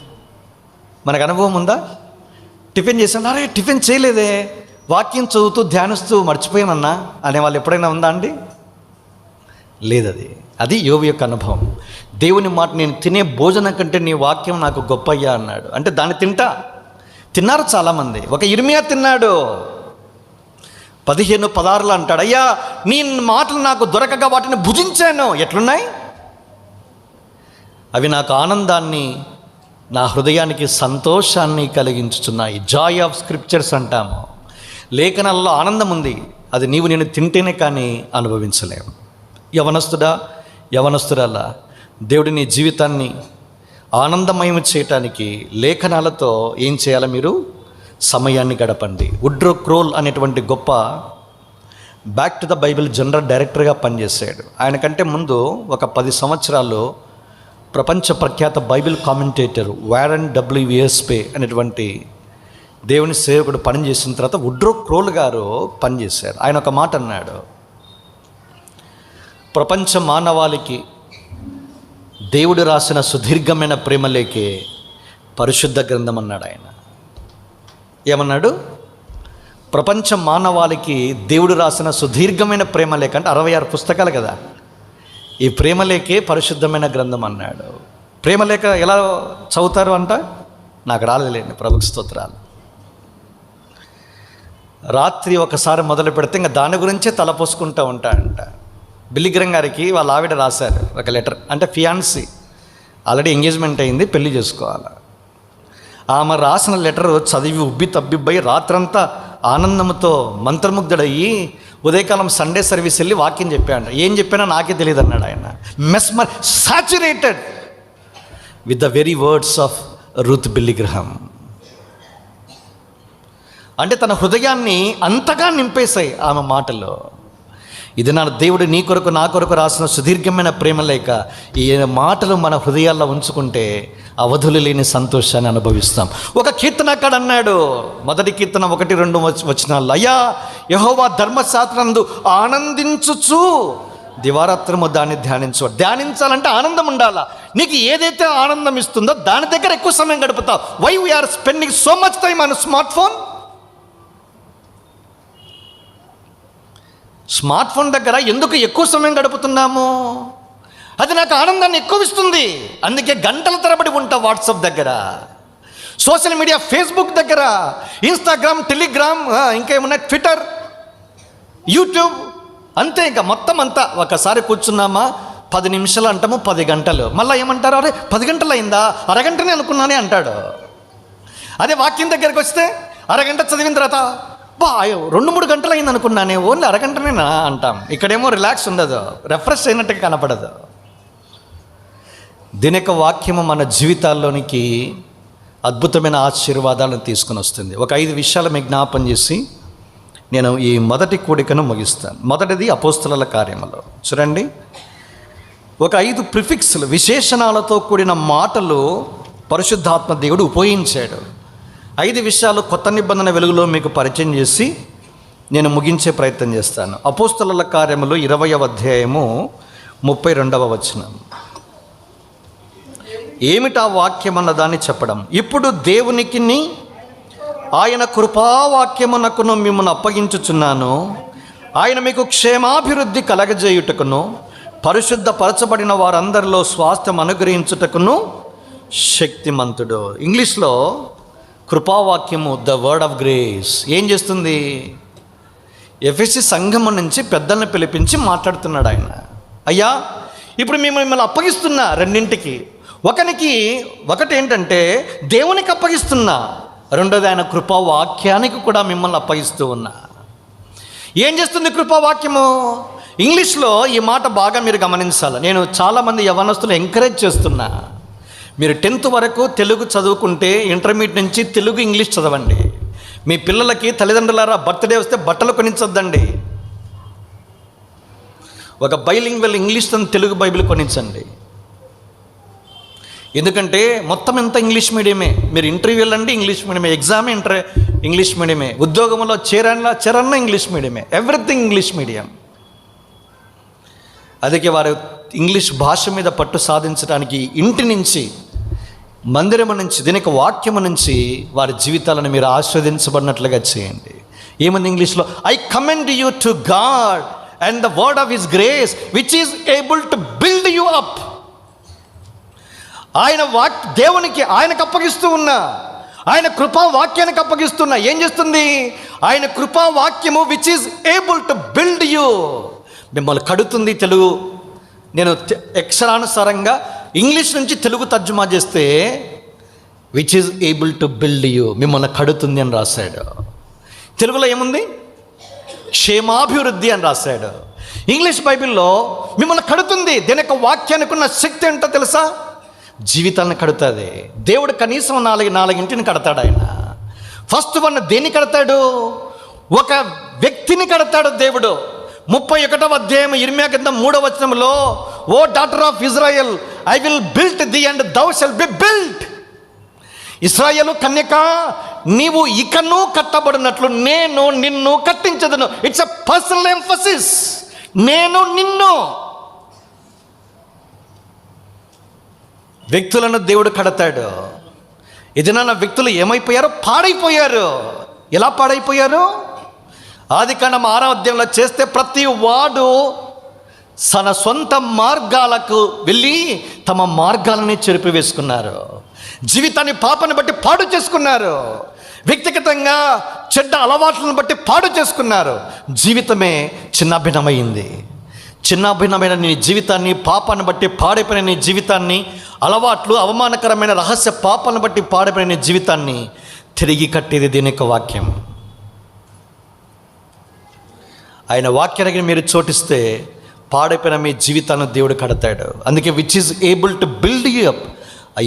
మనకు అనుభవం ఉందా? టిఫిన్ చేశాను, అరే టిఫిన్ చేయలేదే, వాక్యం చదువుతూ ధ్యానిస్తూ మర్చిపోయానన్నా అనేవాళ్ళు ఎప్పుడైనా ఉందా అండి? లేదు. అది యోబు యొక్క అనుభవం. దేవుని మాట, నేను తినే భోజనం కంటే నీ వాక్యం నాకు గొప్పయ్యా అన్నాడు. అంటే దాన్ని తిన్నారు చాలామంది. ఒక ఇర్మియా తిన్నాడు. 15:16 అంటాడు, అయ్యా నీ మాటలు నాకు దొరకగా వాటిని భుజించాను. ఎట్లున్నాయి అవి? నాకు ఆనందాన్ని, నా హృదయానికి సంతోషాన్ని కలిగించుచున్నాయి. జాయ్ ఆఫ్ స్క్రిప్చర్స్ అంటాము. లేఖనాల్లో ఆనందం ఉంది, అది నేను తింటేనే కానీ అనుభవించలేము. యవనస్తురాలా, దేవుడి నీ జీవితాన్ని ఆనందమయం చేయటానికి లేఖనాలతో ఏం చేయాలి? మీరు సమయాన్ని గడపండి. వుడ్రో క్రోల్ అనేటువంటి గొప్ప back to the Bible general డైరెక్టర్గా పనిచేశాడు. ఆయన కంటే ముందు ఒక 10 సంవత్సరాలు ప్రపంచ ప్రఖ్యాత బైబిల్ కామెంటేటర్ వారెన్ WSP అనేటువంటి దేవుని సేవకుడు పనిచేసిన తర్వాత వుడ్రో క్రోల్ గారు పనిచేశారు. ఆయన ఒక మాట అన్నాడు, ప్రపంచ మానవాళికి దేవుడు రాసిన సుదీర్ఘమైన ప్రేమలేఖే పరిశుద్ధ గ్రంథం అన్నాడు ఆయన. ఏమన్నాడు? ప్రపంచ మానవాళికి దేవుడు రాసిన సుదీర్ఘమైన ప్రేమలేఖ, అంటే 66 పుస్తకాలు కదా, ఈ ప్రేమలేఖే పరిశుద్ధమైన గ్రంథం అన్నాడు. ప్రేమలేఖ ఎలా చదువుతారు అంట? నాకు రాలేదులేండి, ప్రభుకి స్తోత్రాలు. రాత్రి ఒకసారి మొదలు పెడితే ఇంకా దాని గురించే తలపోసుకుంటూ ఉంటాడంట. బిల్లీ గ్రహం గారికి వాళ్ళ ఆవిడ రాశారు ఒక లెటర్. అంటే ఫియాన్సీ, ఆల్రెడీ ఎంగేజ్మెంట్ అయింది, పెళ్లి చేసుకోవాలి. ఆమె రాసిన లెటర్ చదివి ఉబ్బి తబ్బిబ్బయి రాత్రంతా ఆనందంతో మంత్రముగ్ధుడయ్యి ఉదయకాలం సండే సర్వీస్ వెళ్ళి వాక్యం చెప్పాడు. ఏం చెప్పానో నాకే తెలియదు అన్నాడు ఆయన. Mesmer saturated with the very words of Ruth Billy Graham. అంటే తన హృదయాన్ని అంతగా నింపేశాయి ఆమె మాటల్లో. ఇది నా దేవుడు నీ కొరకు నా కొరకు రాసిన సుదీర్ఘమైన ప్రేమ లేక, ఈ మాటలు మన హృదయాల్లో ఉంచుకుంటే అవధులు లేని సంతోషాన్ని అనుభవిస్తాం. ఒక కీర్తనకాడు అన్నాడు, మొదటి కీర్తన 1-2 వచనాల్లో, అయ్యా యెహోవా ధర్మశాస్త్రమందు ఆనందించుచు దివారాత్రము దాన్ని ధ్యానించాలంటే ఆనందం ఉండాలా. నీకు ఏదైతే ఆనందం ఇస్తుందో దాని దగ్గర ఎక్కువ సమయం గడుపుతావు. Why we are spending so much time on smart phone దగ్గర ఎందుకు ఎక్కువ సమయం గడుపుతున్నాము? అది నాకు ఆనందాన్ని ఎక్కువ ఇస్తుంది, అందుకే గంటల తరబడి ఉంటా వాట్సాప్ దగ్గర, సోషల్ మీడియా ఫేస్బుక్ దగ్గర, ఇన్స్టాగ్రామ్, టెలిగ్రామ్, ఇంకేమున్నాయి, ట్విట్టర్, యూట్యూబ్, అంతే. ఇంకా మొత్తం అంతా ఒకసారి కూర్చున్నామా 10 నిమిషాలు అంటాము, 10 గంటలు. మళ్ళీ ఏమంటారు? అరే 10 గంటలు అయిందా, అరగంటనే అనుకున్నానే అంటాడు. అదే వాక్యం దగ్గరికి వస్తే అరగంట చదివిన తర్వాత 2-3 గంటలు అయింది అనుకున్నానే, ఓన్లీ అరగంటనేనా అంటాం. ఇక్కడేమో రిలాక్స్ ఉండదు, రిఫ్రెష్ అయినట్టుగా కనపడదు. దీని యొక్క వాక్యము మన జీవితాల్లోనికి అద్భుతమైన ఆశీర్వాదాలను తీసుకుని వస్తుంది. ఒక 5 విషయాలు మీకు జ్ఞాపం చేసి నేను ఈ మొదటి కూడికను ముగిస్తాను. మొదటిది అపోస్తలుల కార్యములు. చూడండి, ఒక 5 ప్రిఫిక్స్లు, విశేషణాలతో కూడిన మాటలు పరిశుద్ధాత్మ దేవుడు ఉపయోగించాడు. 5 విషయాలు కొత్త నిబంధన వెలుగులో మీకు పరిచయం చేసి నేను ముగించే ప్రయత్నం చేస్తాను. అపోస్తలుల కార్యములు 20వ అధ్యాయము 32వ వచనం. ఏమిటా వాక్యం అన్నదాన్ని చెప్పడం. ఇప్పుడు దేవునికి ఆయన కృపావాక్యమునకును మిమ్మల్ని అప్పగించుచున్నాను. ఆయన మీకు క్షేమాభివృద్ధి కలగజేయుటకును పరిశుద్ధపరచబడిన వారందరిలో స్వాస్థ్యం అనుగ్రహించుటకును శక్తిమంతుడు. ఇంగ్లీష్లో కృపావాక్యము, ద వర్డ్ ఆఫ్ గ్రేస్, ఏం చేస్తుంది? ఎఫెసీ సంఘము నుంచి పెద్దల్ని పిలిపించి మాట్లాడుతున్నాడు ఆయన. అయ్యా ఇప్పుడు మిమ్మల్ని అప్పగిస్తున్నా రెండింటికి. ఒకటి ఏంటంటే దేవునికి అప్పగిస్తున్నా, రెండోది ఆయన కృపావాక్యానికి కూడా మిమ్మల్ని అప్పగిస్తూ ఉన్నా. ఏం చేస్తుంది కృపావాక్యము? ఇంగ్లీష్లో ఈ మాట బాగా మీరు గమనించాలి. నేను చాలామంది యవ్వనస్తులు ఎంకరేజ్ చేస్తున్నా, మీరు 10th వరకు తెలుగు చదువుకుంటే ఇంటర్మీడియట్ నుంచి తెలుగు ఇంగ్లీష్ చదవండి. మీ పిల్లలకి తల్లిదండ్రులారా బర్త్డే వస్తే బట్టలు కొనించొద్దండి. ఒక బైలింగ్వల్ ఇంగ్లీష్ తెలుగు బైబిల్ కొనించండి. ఎందుకంటే మొత్తం ఎంత ఇంగ్లీష్ మీడియమే. మీరు ఇంటర్వ్యూ వెళ్ళండి ఇంగ్లీష్ మీడియమే, ఎగ్జామ్ ఇంగ్లీష్ మీడియమే, ఉద్యోగంలో చేరన్న ఇంగ్లీష్ మీడియమే, ఎవ్రీథింగ్ ఇంగ్లీష్ మీడియం. అందుకే వారు ఇంగ్లీష్ భాష మీద పట్టు సాధించడానికి ఇంటి నుంచి, మందిరము నుంచి, దీనికి వాక్యము నుంచి వారి జీవితాలను మీరు ఆస్వాదించబడినట్లుగా చేయండి. ఏముంది ఇంగ్లీష్లో? I commend you to God and the word of his grace which is able to build you up. ఆయన దేవునికి ఆయనకు అప్పగిస్తూ ఉన్నా, ఆయన కృపావాక్యానికి అప్పగిస్తున్నా. ఏం చేస్తుంది? ఆయన కృపావాక్యము which is able to build you, మిమ్మల్ని కడుతుంది. తెలుగు నేను అక్షరానుసారంగా ఇంగ్లీష్ నుంచి తెలుగు తర్జుమా చేస్తే which is able to build you, మిమ్మల్ని కడుతుంది అని రాశాడు. తెలుగులో ఏముంది? క్షేమాభివృద్ధి అని రాశాడు. ఇంగ్లీష్ బైబిల్లో మిమ్మల్ని కడుతుంది. దీని యొక్క వాక్యానికి ఉన్న శక్తి ఏంటో తెలుసా? జీవితాన్ని కడుతుంది. దేవుడు కనీసం నాలుగింటిని కడతాడు. ఆయన ఫస్ట్ వన్ దేన్ని కడతాడు? ఒక వ్యక్తిని కడతాడు దేవుడు. 31వ అధ్యాయం ఇర్మియా గ్రంథం 3వ వచనంలో, O daughter of Israel, I will build thee and thou shall be build. ఇశ్రాయేలు కన్యక, నీవు ఇకను కట్టబడినట్లు నేను నిన్ను కట్టించదును. It's a personal emphasis. నేను నిన్ను. వ్యక్తులను దేవుడు కడతాడు. ఇదినా వ్యక్తులు ఏమైపోయారు? పాడైపోయారు. ఎలా పాడైపోయారు? ఆదికాండం 6వ అధ్యాయంలో చేస్తే ప్రతి వాడు తన సొంత మార్గాలకు వెళ్ళి తమ మార్గాలని చెరిపివేసుకున్నారు. జీవితాన్ని పాపని బట్టి పాడు చేసుకున్నారు. వ్యక్తిగతంగా చెడ్డ అలవాట్లను బట్టి పాడు చేసుకున్నారు. జీవితమే చిన్నాభిన్నమైంది. చిన్నాభిన్నమైన నీ జీవితాన్ని, పాపాన్ని బట్టి పాడైపోయిన నీ జీవితాన్ని, అలవాట్లు, అవమానకరమైన రహస్య పాపాలను బట్టి పాడైపోయిన నీ జీవితాన్ని తిరిగి కట్టేది దీని యొక్క వాక్యం. ఆయన వాక్యానికి మీరు చోటిస్తే పాడైపోయిన మీ జీవితాన్ని దేవుడు కడతాడు. అందుకే which is able to build you up.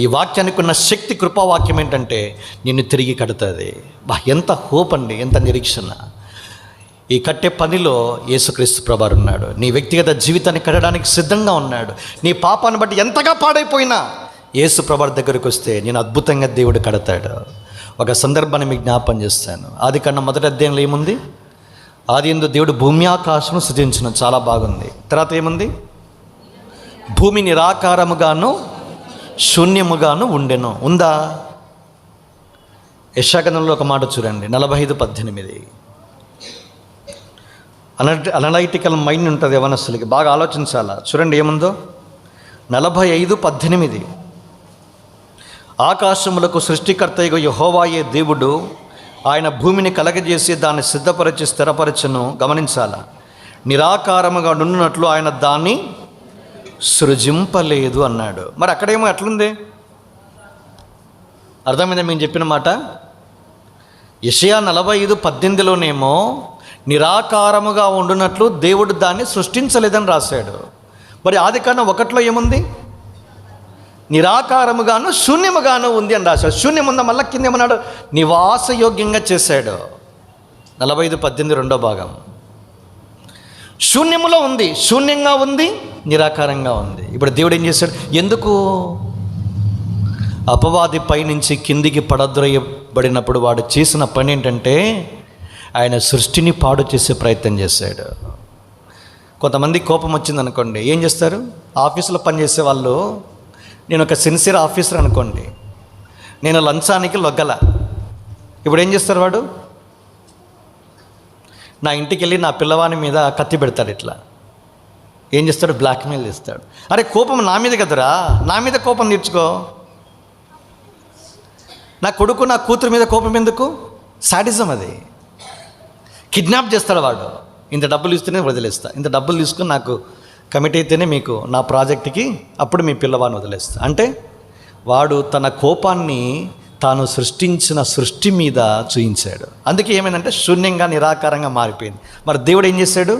ఈ వాక్యానికి ఉన్న శక్తి, కృపావాక్యం ఏంటంటే నిన్ను తిరిగి కడుతుంది. ఎంత హోప్ అండి, ఎంత నిరీక్షణ. ఈ కట్టే పనిలో యేసుక్రీస్తు ప్రభువారు ఉన్నాడు. నీ వ్యక్తిగత జీవితాన్ని కట్టడానికి సిద్ధంగా ఉన్నాడు. నీ పాపాన్ని బట్టి ఎంతగా పాడైపోయినా యేసు ప్రభువారి దగ్గరికి వస్తే నేను అద్భుతంగా దేవుడు కడతాడు. ఒక సందర్భాన్ని మీకు జ్ఞాపం చేస్తాను. ఆదికాండం 1వ అధ్యాయంలో ఏముంది? ఆదియందు దేవుడు భూమి ఆకాశము సృజించును. చాలా బాగుంది. తర్వాత ఏముంది? భూమి నిరాకారముగాను శూన్యముగాను ఉండెను. ఉందా? యెషయా ఒక మాట చూడండి, 45:18. అనలైటికల్ మైండ్ ఉంటుంది యవనస్తులకి, బాగా ఆలోచించాలా. చూడండి ఏముందో. 45:18. ఆకాశములకు సృష్టికర్తయగు యెహోవాయే దేవుడు, ఆయన భూమిని కలగజేసి దాన్ని సిద్ధపరిచి స్థిరపరచును. గమనించాల, నిరాకారముగా నుండినట్లు ఆయన దాన్ని సృజింపలేదు అన్నాడు. మరి అక్కడేమో ఎట్లుంది? అర్థమైందా మేము చెప్పిన మాట? యెషయా 45:18లోనేమో నిరాకారముగా ఉండునట్లు దేవుడు దాన్ని సృష్టించలేదని రాశాడు. మరి ఆదికాండం 1లో ఏముంది? నిరాకారముగాను శూన్యముగాను ఉంది అని రాశాడు. శూన్యం ఉందా? మళ్ళీ కింద ఏమన్నాడు? నివాసయోగ్యంగా చేశాడు. 45:18 రెండో భాగం. శూన్యములో ఉంది, శూన్యంగా ఉంది, నిరాకారంగా ఉంది. ఇప్పుడు దేవుడు ఏం చేశాడు? ఎందుకు? అపవాది పైనుంచి కిందికి పడద్రోయబడినప్పుడు వాడు చేసిన పని ఏంటంటే ఆయన సృష్టిని పాడు చేసే ప్రయత్నం చేశాడు. కొంతమంది కోపం వచ్చిందనుకోండి, ఏం చేస్తారు? ఆఫీసులో పనిచేసే వాళ్ళు, నేను ఒక సిన్సియర్ ఆఫీసర్ అనుకోండి, నేను లంచానికి లొగ్గల. ఇప్పుడు ఏం చేస్తారు? వాడు నా ఇంటికి వెళ్ళి నా పిల్లవాని మీద కత్తి పెడతాడు. ఇట్లా ఏం చేస్తాడు? బ్లాక్మెయిల్ చేస్తాడు. అరే కోపం నా మీద కదరా, నా మీద కోపం తీర్చుకో. నా కొడుకు నా కూతురు మీద కోపం ఎందుకు? సాడిజం అది. కిడ్నాప్ చేస్తాడు వాడు. ఇంత డబ్బులు ఇస్తేనే వదిలేస్తా, ఇంత డబ్బులు తీసుకుని నాకు కమిట్ అయితేనే మీకు నా ప్రాజెక్ట్కి అప్పుడు మీ పిల్లవాడిని వదిలేస్తా. అంటే వాడు తన కోపాన్ని తాను సృష్టించిన సృష్టి మీద చూయించాడు. అందుకే ఏమైందంటే శూన్యంగా నిరాకారంగా మారిపోయింది. మరి దేవుడు ఏం చేశాడు?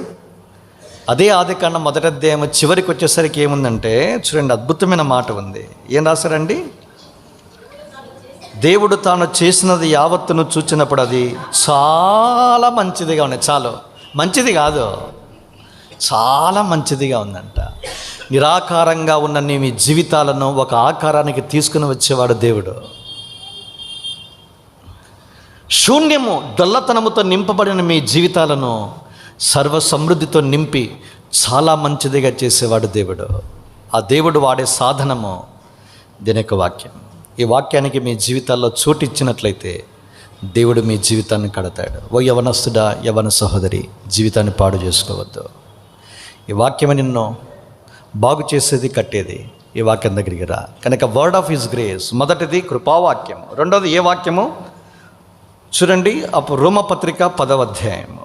అదే ఆదికాండం 1వ అధ్యాయం చివరికి వచ్చేసరికి ఏముందంటే చూడండి, అద్భుతమైన మాట ఉంది. ఏం రాశారండి? దేవుడు తాను చేసినది యావత్తును చూచినప్పుడు అది చాలా మంచిదిగా ఉన్నాయి. చాలు మంచిది కాదు, చాలా మంచిదిగా ఉందంట. నిరాకారంగా ఉన్న మీ జీవితాలను ఒక ఆకారానికి తీసుకుని వచ్చేవాడు దేవుడు. శూన్యము డొల్లతనముతో నింపబడిన మీ జీవితాలను సర్వ సమృద్ధితో నింపి చాలా మంచిదిగా చేసేవాడు దేవుడు. ఆ దేవుడు వాడే సాధనము దీని యొక్క వాక్యం. ఈ వాక్యానికి మీ జీవితాల్లో చోటు ఇచ్చినట్లయితే దేవుడు మీ జీవితాన్ని కడతాడు. ఓ యవనస్తుడా, యవన సహోదరి, జీవితాన్ని పాడు చేసుకోవద్దు. ఈ వాక్యమే నిన్ను బాగు చేసేది, కట్టేది. ఈ వాక్యం దగ్గరికి రా. కనుక వర్డ్ ఆఫ్ హిస్ గ్రేస్ మొదటిది కృపావాక్యం. రెండోది ఏ వాక్యము చూడండి, అప్పుడు రోమపత్రిక 10వ అధ్యాయము.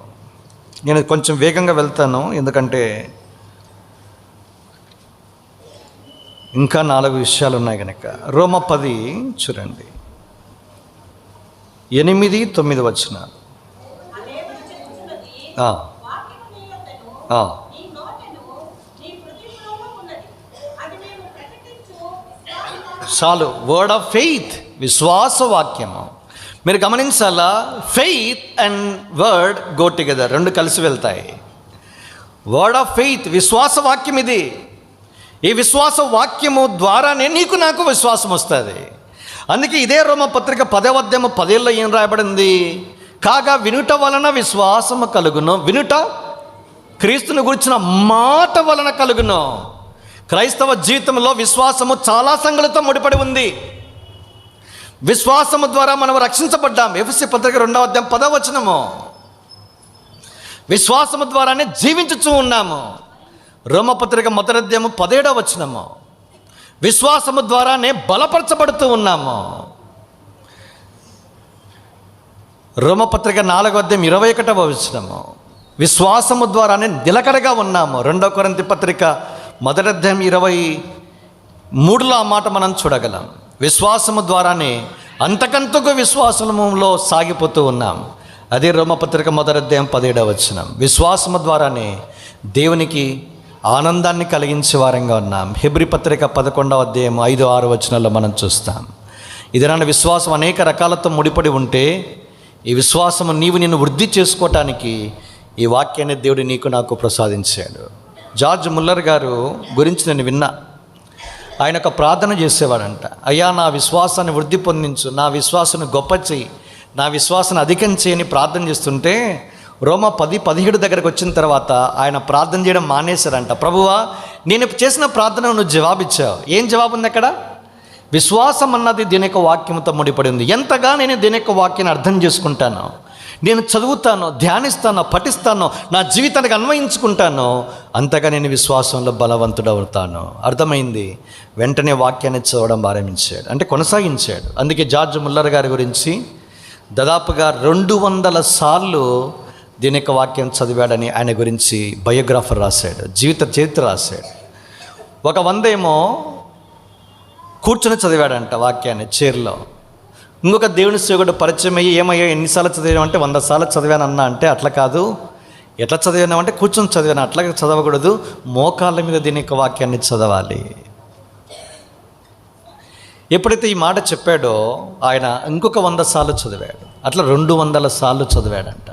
నేను కొంచెం వేగంగా వెళ్తాను, ఎందుకంటే ఇంకా 4 విషయాలు ఉన్నాయి కనుక. రోమ 10 చూడండి, 8, 9 వచనాలు. చాలు. వర్డ్ ఆఫ్ ఫెయిత్, విశ్వాస వాక్యము. మీరు గమనించాలా, faith and word go together, రెండు కలిసి వెళ్తాయి. వర్డ్ ఆఫ్ ఫెయిత్, విశ్వాస వాక్యం ఇది. ఈ విశ్వాస వాక్యము ద్వారానే నీకు నాకు విశ్వాసం వస్తుంది. అందుకే ఇదే రోమపత్రిక 10వ అధ్యాయం 10లో ఏం రాయబడింది? కాగా వినుట వలన విశ్వాసము కలుగును, వినుట క్రీస్తుని గురించిన మాట వలన కలుగును. క్రైస్తవ జీవితంలో విశ్వాసము చాలా సంగతులతో ముడిపడి ఉంది. విశ్వాసము ద్వారా మనం రక్షించబడ్డాం. ఎఫెసీ పత్రిక 2వ అధ్యాయం 10వ వచనము. విశ్వాసము ద్వారానే జీవించుచూ ఉన్నాము. రోమపత్రిక 1వ అధ్యాయం 17వ వచనము. విశ్వాసము ద్వారానే బలపరచబడుతూ ఉన్నాము. రోమపత్రిక 4వ అధ్యాయం 21వ వచనము. విశ్వాసము ద్వారానే నిలకడగా ఉన్నాము. 2వ కొరింథీ పత్రిక 1వ అధ్యాయం 23లో ఆ మాట మనం చూడగలం. విశ్వాసము ద్వారానే అంతకంతకు విశ్వాసములో సాగిపోతూ ఉన్నాం. అదే రోమపత్రిక 1వ అధ్యాయం 17వ వచనం. విశ్వాసము ద్వారానే దేవునికి ఆనందాన్ని కలిగించే వారంగా ఉన్నాం. హెబ్రీ పత్రిక 11వ అధ్యాయం 5, 6 వచనాల్లో మనం చూస్తాం. ఇదేనా విశ్వాసం అనేక రకాలతో ముడిపడి ఉంటే, ఈ విశ్వాసము నిన్ను వృద్ధి చేసుకోవటానికి ఈ వాక్యాన్ని దేవుడు నీకు నాకు ప్రసాదించాడు. జార్జ్ ముల్లర్ గారు గురించి నేను విన్నా. ఆయన ఒక ప్రార్థన చేసేవాడంట. అయ్యా, నా విశ్వాసాన్ని వృద్ధి పొందించు, నా విశ్వాసాన్ని గొప్ప చేయి, నా విశ్వాసాన్ని అధికం చేయని ప్రార్థన చేస్తుంటే రోమా 10:17 దగ్గరకు వచ్చిన తర్వాత ఆయన ప్రార్థన చేయడం మానేశారంట. ప్రభువా, నేను చేసిన ప్రార్థన నువ్వు జవాబిచ్చావు. ఏం జవాబు ఉంది అక్కడ? విశ్వాసం అన్నది దీని యొక్క వాక్యంతో ముడిపడి ఉంది. ఎంతగా నేను దీని యొక్క వాక్యాన్ని అర్థం చేసుకుంటాను, నేను చదువుతాను, ధ్యానిస్తాను, పఠిస్తాను, నా జీవితానికి అన్వయించుకుంటాను, అంతగా నేను విశ్వాసంలో బలవంతుడవుతాను. అర్థమైంది. వెంటనే వాక్యాన్ని చదవడం ప్రారంభించాడు, అంటే కొనసాగించాడు. అందుకే జార్జ్ ముల్లర్ గారి గురించి దాదాపుగా 200 సార్లు దీని యొక్క వాక్యం చదివాడని ఆయన గురించి బయోగ్రాఫర్ రాశాడు, జీవిత చరిత్ర రాశాడు. ఒక 100 ఏమో కూర్చొని చదివాడంట వాక్యాన్ని చైర్లో. ఇంకొక దేవుని సేవకుడు పరిచయం అయ్యి, ఏమయ్యా ఎన్నిసార్లు చదివామంటే 100 సార్లు చదివానన్నా. అంటే అట్లా కాదు, ఎట్లా చదివానంటే కూర్చొని చదివాను. అట్లాగే చదవకూడదు, మోకాళ్ళ మీద దీని యొక్క వాక్యాన్ని చదవాలి. ఎప్పుడైతే ఈ మాట చెప్పాడో ఆయన ఇంకొక 100 సార్లు చదివాడు. అట్లా 200 సార్లు చదివాడంట.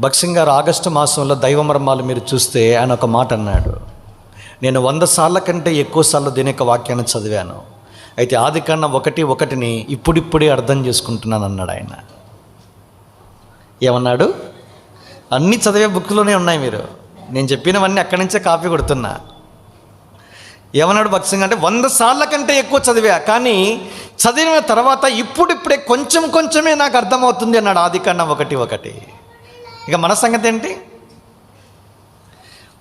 భక్సింగ్ గారు ఆగస్టు మాసంలో దైవమర్మాలు మీరు చూస్తే ఆయన ఒక మాట అన్నాడు, నేను 100 సార్ల కంటే ఎక్కువ సార్లు దీని యొక్క వాక్యాన్ని చదివాను, అయితే ఆదికాండం 1:1 ఇప్పుడిప్పుడే అర్థం చేసుకుంటున్నాను అన్నాడు ఆయన. ఏమన్నాడు? అన్నీ చదివే బుక్లోనే ఉన్నాయి, మీరు నేను చెప్పినవన్నీ అక్కడి నుంచే కాపీ కొడుతున్నా. ఏమన్నాడు భక్సింగ్ అంటే 100 సార్ల కంటే ఎక్కువ చదివా, కానీ చదివిన తర్వాత ఇప్పుడిప్పుడే కొంచెం కొంచెమే నాకు అర్థమవుతుంది అన్నాడు. ఆదికాండం 1:1. ఇక మన సంగతి ఏంటి?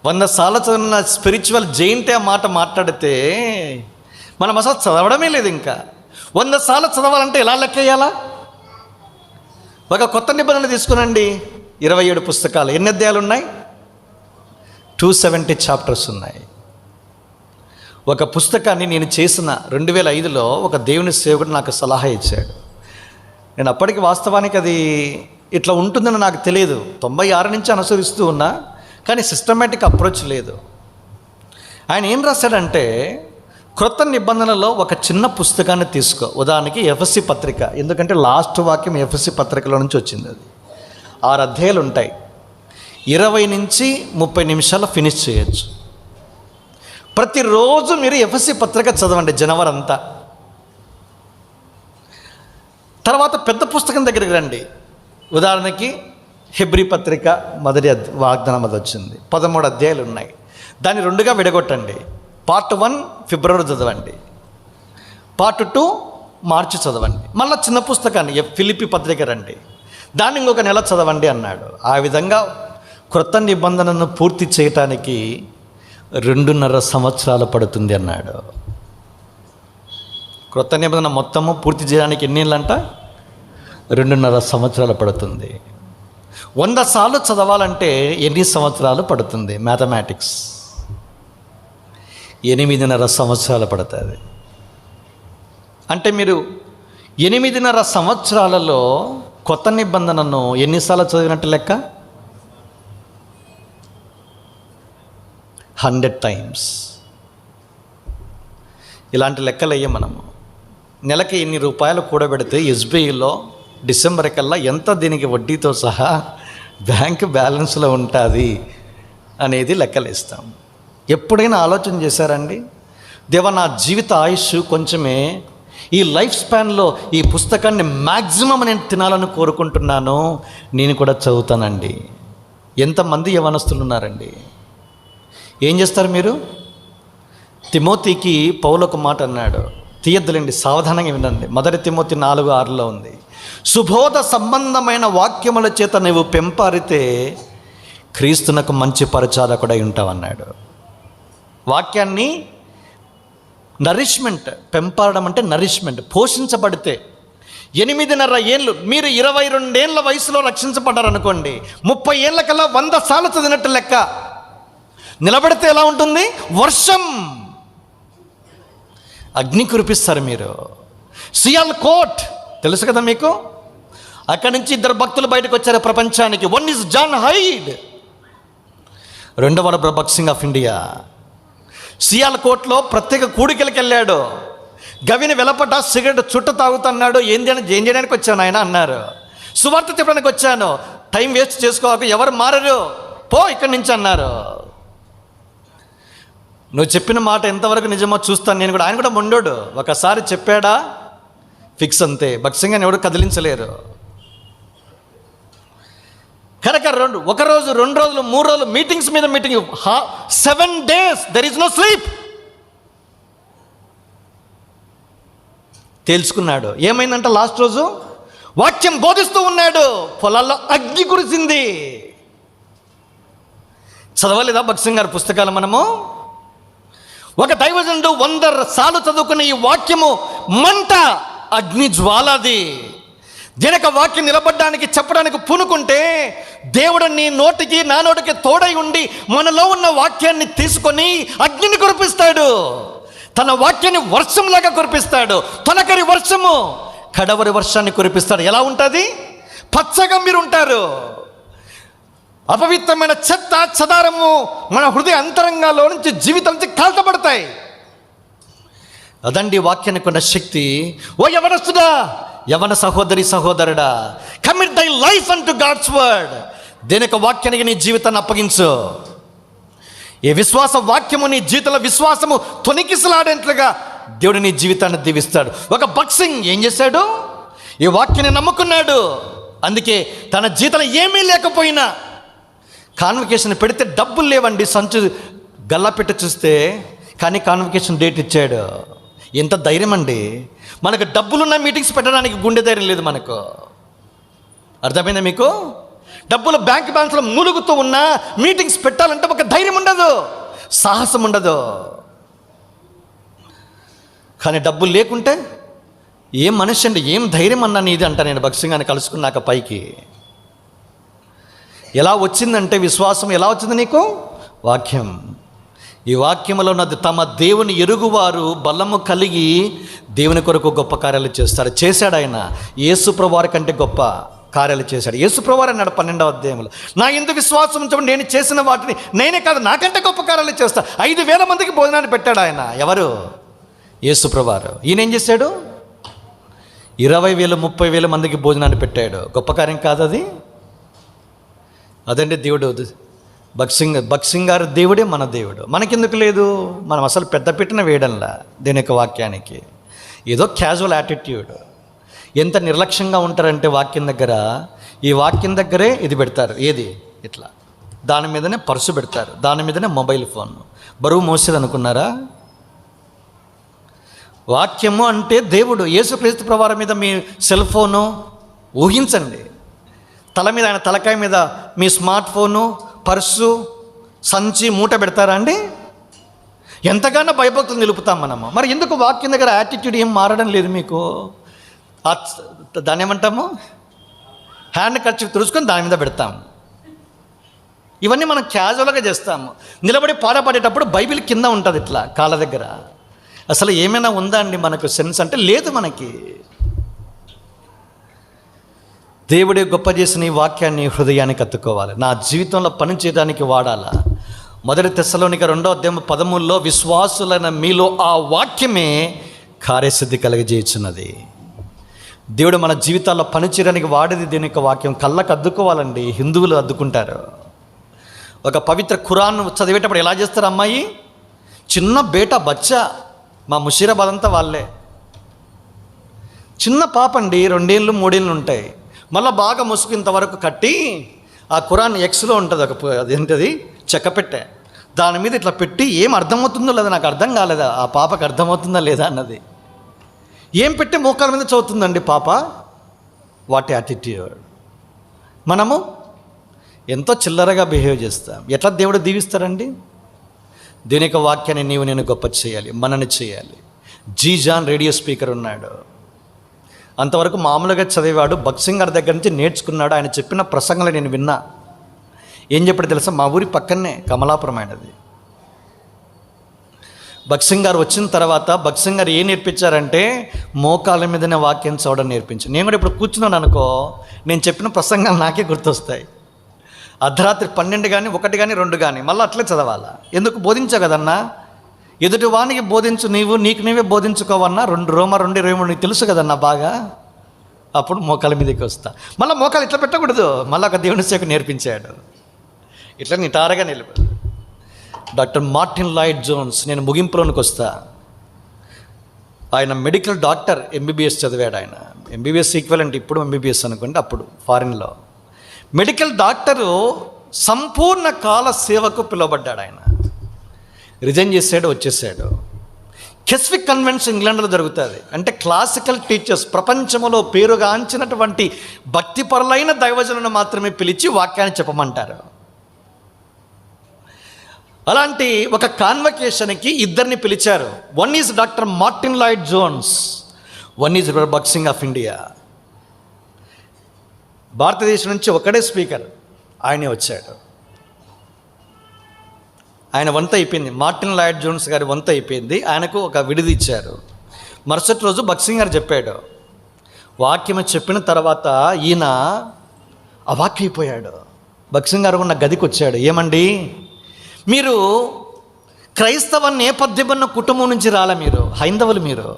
100 సార్లు చదివిన స్పిరిచువల్ జైంటే ఆ మాట మాట్లాడితే మనం అసలు చదవడమే లేదు. ఇంకా 100 సార్లు చదవాలంటే ఎలా లెక్కేయాలా? ఒక కొత్త నిబంధన తీసుకునండి, 27 పుస్తకాలు. ఎన్ని అధ్యాయాలు ఉన్నాయి? 270 చాప్టర్స్ ఉన్నాయి. ఒక పుస్తకాన్ని నేను చేసిన 2005లో ఒక దేవుని సేవకుడు నాకు సలహా ఇచ్చాడు. నేను అప్పటికి వాస్తవానికి అది ఇట్లా ఉంటుందని నాకు తెలియదు. 96 నుంచి అనుసరిస్తూ ఉన్నా, కానీ సిస్టమేటిక్ అప్రోచ్ లేదు. ఆయన ఏం రాశాడంటే, క్రొత్త నిబంధనలో ఒక చిన్న పుస్తకాన్ని తీసుకో. ఉదాహరణకి ఎఫ్ఎస్సి పత్రిక, ఎందుకంటే లాస్ట్ వాక్యం ఎఫ్ఎస్సి పత్రికలో నుంచి వచ్చింది. అది 6 అధ్యాయాలు ఉంటాయి. 20 నుంచి 30 నిమిషాలు ఫినిష్ చేయొచ్చు. ప్రతిరోజు మీరు ఎఫ్ఎస్సి పత్రిక చదవండి జనవరి అంతా. తర్వాత పెద్ద పుస్తకం దగ్గరికి రండి. ఉదాహరణకి హెబ్రీ పత్రిక మొదటి వాగ్దానం అది వచ్చింది, 13 అధ్యాయాలు ఉన్నాయి. దాన్ని 2గా విడగొట్టండి. పార్ట్ 1 ఫిబ్రవరి చదవండి, పార్ట్ 2 మార్చి చదవండి. మళ్ళీ చిన్న పుస్తకాన్ని ఫిలిప్పీ పత్రిక రండి, దాన్ని ఇంకొక నెల చదవండి అన్నాడు. ఆ విధంగా క్రొత్త నిబంధనను పూర్తి చేయటానికి 2.5 సంవత్సరాలు పడుతుంది అన్నాడు. క్రొత్త నిబంధన మొత్తము పూర్తి చేయడానికి ఎన్ని ఏళ్ళంట? 2.5 సంవత్సరాలు పడుతుంది. 100 సార్లు చదవాలంటే ఎన్ని సంవత్సరాలు పడుతుంది? మ్యాథమెటిక్స్. 8.5 సంవత్సరాలు పడుతుంది. అంటే మీరు 8.5 సంవత్సరాలలో కొత్త నిబంధనను ఎన్నిసార్లు చదివినట్టు లెక్క? 100 times. ఇలాంటి లెక్కలు అయ్యే మనము నెలకి ఇన్ని రూపాయలు కూడబెడితే ఎస్బీఐలో డిసెంబర్ కల్లా ఎంత దీనికి వడ్డీతో సహా బ్యాంక్ బ్యాలెన్స్లో ఉంటుంది అనేది లెక్కలు ఇస్తాం. ఎప్పుడైనా ఆలోచన చేశారండి, దేవా నా జీవిత ఆయుష్ కొంచెమే, ఈ లైఫ్ స్పాన్లో ఈ పుస్తకాన్ని మ్యాక్సిమం నేను తినాలని కోరుకుంటున్నాను, నేను కూడా చదువుతానండి. ఎంతమంది యవనస్తులు ఉన్నారండి? ఏం చేస్తారు మీరు? తిమోతికి పౌలు ఒక మాట అన్నాడు, తీయద్దులేండి, సావధానంగా వినండి. 1 తిమోతి 4:6లో ఉంది, సుబోధ సంబంధమైన వాక్యముల చేత నువ్వు పెంపారితే క్రీస్తునకు మంచి పరిచారకుడై ఉంటావన్నాడు. వాక్యాన్ని నరిష్మెంట్, పెంపారడం అంటే నరిష్మెంట్, పోషించబడితే 8.5 ఏళ్ళు, మీరు 22 ఏళ్ళ వయసులో రక్షించబడ్డారనుకోండి, 30 ఏళ్ళ కల్లా 100 సార్లు చదివినట్టు లెక్క. నిలబడితే ఎలా ఉంటుంది? వర్షం, అగ్ని కురిపిస్తారు మీరు. సియాల్ కోట్ తెలుసు కదా మీకు? అక్కడి నుంచి 2 భక్తులు బయటకు వచ్చారు ప్రపంచానికి. వన్ ఈజ్ జాన్ హైడ్, రెండవ భగత్ సింగ్ ఆఫ్ ఇండియా. సియాల్ కోట్లో ప్రత్యేక కూడికలకు వెళ్ళాడు. గవిని వెలపట సిగరెట్ చుట్ట తాగుతున్నాడు. ఏం చేయడానికి వచ్చాను ఆయన అన్నారు. సువార్త చెప్పడానికి వచ్చాను, టైం వేస్ట్ చేసుకోక, ఎవరు మారరు, పో ఇక్కడి నుంచి అన్నారు. నువ్వు చెప్పిన మాట ఎంతవరకు నిజమో చూస్తాను నేను కూడా. ఆయన కూడా మొండోడు, ఒకసారి చెప్పాడా ఫిక్స్ అంతే. భగత్ సింగ్ అని ఎవడు కదిలించలేరు. కనుక 1 రోజు 2 రోజులు 3 రోజులు మీటింగ్స్ మీద meeting, 7 days there is no sleep. తెలుసుకున్నాడు. ఏమైందంటే లాస్ట్ రోజు వాక్యం బోధిస్తూ ఉన్నాడు, పొలాల్లో అగ్ని కురిసింది. చదవలేదా భగత్ సింగ్ గారి పుస్తకాలు మనము? ఒక దైవజనుడు 100 సార్లు చదువుకున్న ఈ వాక్యము మంట, అగ్ని జ్వాలది. దీనికి వాక్యం నిలబడ్డానికి చెప్పడానికి పూనుకుంటే దేవుడు నీ నోటికి నా నోటికి తోడై ఉండి మనలో ఉన్న వాక్యాన్ని తీసుకొని అగ్నిని కురిపిస్తాడు. తన వాక్యాన్ని వర్షంలాగా కురిపిస్తాడు. తొలకరి వర్షము, కడవరి వర్షాన్ని కురిపిస్తాడు. ఎలా ఉంటుంది? పచ్చగా మీరు ఉంటారు. అపవిత్రమైన చెత్త చెదారము మన హృదయ అంతరంగాల్లో నుంచి జీవితం నుంచి కాల్చబడతాయి. అదండి వాక్యానికి ఉన్న శక్తి. ఓ యవనస్తుడా, యవన సహోదరి సహోదరుడా, కమిట్ దై లైఫ్ అంటు గాడ్స్ వర్డ్. దేనికి వాక్యానికి నీ జీవితాన్ని అప్పగించు. ఈ విశ్వాస వాక్యము నీ జీవితంలో విశ్వాసము తొనికిసలాడేట్లుగా దేవుడు నీ జీవితాన్ని దీవిస్తాడు. ఒక భగత్ సింగ్ ఏం చేశాడు? ఈ వాక్యాన్ని నమ్ముకున్నాడు. అందుకే తన జీవితంలో ఏమీ లేకపోయినా కాన్వకేషన్ పెడితే డబ్బులు లేవండి, సంచు గల్లా పెట్టి చూస్తే, కానీ కాన్వకేషన్ డేట్ ఇచ్చాడు. ఎంత ధైర్యం అండి! మనకు డబ్బులున్న మీటింగ్స్ పెట్టడానికి గుండె ధైర్యం లేదు మనకు. అర్థమైందా మీకు? డబ్బులు బ్యాంక్ బ్యాలెన్స్లో మూలుగుతూ ఉన్నా మీటింగ్స్ పెట్టాలంటే ఒక ధైర్యం ఉండదు, సాహసం ఉండదు. కానీ డబ్బులు లేకుంటే ఏం మనిషి అండి, ఏం ధైర్యం అన్నా నీది అంట. నేను భగత్ సింగ్ అని కలుసుకున్నాక పైకి ఎలా వచ్చిందంటే విశ్వాసం ఎలా వచ్చింది నీకు? వాక్యం. ఈ వాక్యములో ఉన్నది, తమ దేవుని ఎరుగువారు బలము కలిగి దేవుని కొరకు గొప్ప కార్యాలు చేస్తారు. చేశాడు ఆయన. యేసుప్రభువారి వారి కంటే గొప్ప కార్యాలు చేశాడు. యేసుప్రభువారు అన్నాడు 12వ అధ్యాయంలో, నా యందు విశ్వాసం ఉంచమని నేను చేసిన వాటిని నేనే కాదు నాకంటే గొప్ప కార్యాలు చేస్తా. 5,000 మందికి భోజనాన్ని పెట్టాడు ఆయన. ఎవరు? యేసుప్రభువారు. ఈయన ఏం చేశాడు? 20,000 30,000 మందికి భోజనాన్ని పెట్టాడు. గొప్ప కార్యం కాదు అది? అదండి దేవుడు. భక్సింగ్ గారు దేవుడే మన దేవుడు. మనకెందుకు లేదు? మనం అసలు పెద్ద పెట్టిన వేయడంలా దేని యొక్క వాక్యానికి. ఏదో క్యాజువల్ యాటిట్యూడ్. ఎంత నిర్లక్ష్యంగా ఉంటారంటే వాక్యం దగ్గర, ఈ వాక్యం దగ్గరే ఇది పెడతారు. ఏది? ఇట్లా దాని మీదనే పర్సు పెడతారు, దాని మీదనే మొబైల్ ఫోన్. బరువు మోసేది అనుకున్నారా? వాక్యము అంటే దేవుడు. యేసుక్రీస్తు ప్రభువారి మీద మీ సెల్ ఫోను ఊహించండి. తల మీద, ఆయన తలకాయ మీద మీ స్మార్ట్ ఫోను, పర్సు, సంచి, మూట పెడతారా అండి? ఎంతగానో భయభక్తులు నిలుపుతాం మనము. మరి ఎందుకు వాక్యం దగ్గర యాటిట్యూడ్ ఏం మారడం లేదు మీకు? దాన్ని ఏమంటాము? హ్యాండ్ ఖర్చు తుడుచుకొని దాని మీద పెడతాం. ఇవన్నీ మనం క్యాజువల్గా చేస్తాము. నిలబడి పాడపడేటప్పుడు బైబిల్ కింద ఉంటుంది ఇట్లా కాళ్ళ దగ్గర. అసలు ఏమైనా ఉందా అండి మనకు సెన్స్? అంటే లేదు మనకి. దేవుడే గొప్ప చేసిన ఈ వాక్యాన్ని హృదయానికి అత్తుకోవాలి, నా జీవితంలో పని చేయడానికి వాడాలా. 1 తెస్సలోనిక 2వ అధ్యాయం 13లో, విశ్వాసులైన మీలో ఆ వాక్యమే కార్యసిద్ధి కలగజేయుచున్నది. దేవుడు మన జీవితాల్లో పనిచేయడానికి వాడేది దీని యొక్క వాక్యం. కళ్ళకు అద్దుకోవాలండి. హిందువులు అద్దుకుంటారు. ఒక పవిత్ర ఖురాన్ చదివేటప్పుడు ఎలా చేస్తారు? అమ్మాయి చిన్న బేటా బచ్చా, మా ముషీరాబాద్ అంతా వాళ్ళే. చిన్న పాప అండి, 2 ఏళ్ళు 3 ఏళ్ళు ఉంటాయి. మళ్ళీ బాగా ముసుగు ఇంతవరకు కట్టి ఆ ఖురాన్ ఎక్స్లో ఉంటుంది ఒక అదేంటది చెక్క పెట్టే, దాని మీద ఇట్లా పెట్టి ఏం అర్థమవుతుందో లేదా నాకు అర్థం కాలేదా, ఆ పాపకు అర్థమవుతుందా లేదా అన్నది. ఏం పెట్టి మోకాల మీద చదువుతుందండి పాప. What attitude. మనము ఎంతో చిల్లరగా బిహేవ్ చేస్తాం. ఎట్లా దేవుడు దీవిస్తారండి? దీని యొక్క వాక్యాన్ని నీవు నేను గొప్ప చేయాలి, మనని చేయాలి. జాన్ రేడియో స్పీకర్ ఉన్నాడు. అంతవరకు మామూలుగా చదివాడు. భక్సింగ్ గారి దగ్గర నుంచి నేర్చుకున్నాడు. ఆయన చెప్పిన ప్రసంగాలు నేను విన్నా. ఏం చెప్పాడు తెలుసా? మా ఊరి పక్కనే కమలాపురం ఆయనది. భక్సింగ్ గారు వచ్చిన తర్వాత భక్సింగ్ గారు ఏం నేర్పించారంటే మోకాల మీదనే వాక్యం చదవడం నేర్పించారు. నేను కూడా ఇప్పుడు కూర్చున్నాను అనుకో, నేను చెప్పిన ప్రసంగాలు నాకే గుర్తొస్తాయి. అర్ధరాత్రి 12 కానీ 1 కానీ 2 కానీ మళ్ళీ అట్లే చదవాలా. ఎందుకు? బోధించావు కదన్నా. ఎదుటి వానికి బోధించు, నీకు నీవే బోధించుకోవన్నా. 2 Roma 2:23 నీకు తెలుసు కదన్నా బాగా. అప్పుడు మోకాల మీదకి వస్తా. మళ్ళీ మోకాలు ఇట్లా పెట్టకూడదు. మళ్ళీ ఒక దేవుని సేవకు నేర్పించాడు. ఇట్లా నిటారుగా నిలుపు. డాక్టర్ మార్టిన్ లాయిడ్ జోన్స్, నేను ముగింపులోనికి వస్తా. ఆయన మెడికల్ డాక్టర్, ఎంబీబీఎస్ చదివాడు. ఆయన ఎంబీబీఎస్ ఈక్వలెంట్ ఇప్పుడు ఎంబీబీఎస్ అనుకోండి, అప్పుడు ఫారిన్లో మెడికల్ డాక్టరు సంపూర్ణ కాల సేవకు పిలువబడ్డాడు. ఆయన రిజైన్ చేసాడు, వచ్చేసాడు. కెస్విక్ కన్వెన్షన్ ఇంగ్లాండ్లో జరుగుతుంది. అంటే క్లాసికల్ టీచర్స్, ప్రపంచంలో పేరుగాంచినటువంటి భక్తిపరులైన దైవజనులను మాత్రమే పిలిచి వాక్యాన్ని చెప్పమంటారు. అలాంటి ఒక కాన్వకేషన్కి 2 పిలిచారు. One is doctor Martin Lloyd Jones, one is Bhaksing of India. భారతదేశం నుంచి ఒకడే స్పీకర్, ఆయనే వచ్చాడు. ఆయన వంత అయిపోయింది. మార్టిన్ లాయిడ్ జోన్స్ గారి వంత అయిపోయింది. ఆయనకు ఒక విడిది ఇచ్చారు. మరుసటి రోజు భక్సింగ్ గారు చెప్పాడు. వాక్యం చెప్పిన తర్వాత ఈయన అవాక్కైపోయాడు. భక్సింగ్ గారు ఉన్న గదికి వచ్చాడు. ఏమండి, మీరు క్రైస్తవ నేపథ్యం ఉన్న కుటుంబం నుంచి రాలే, మీరు హైందవులు, మీరు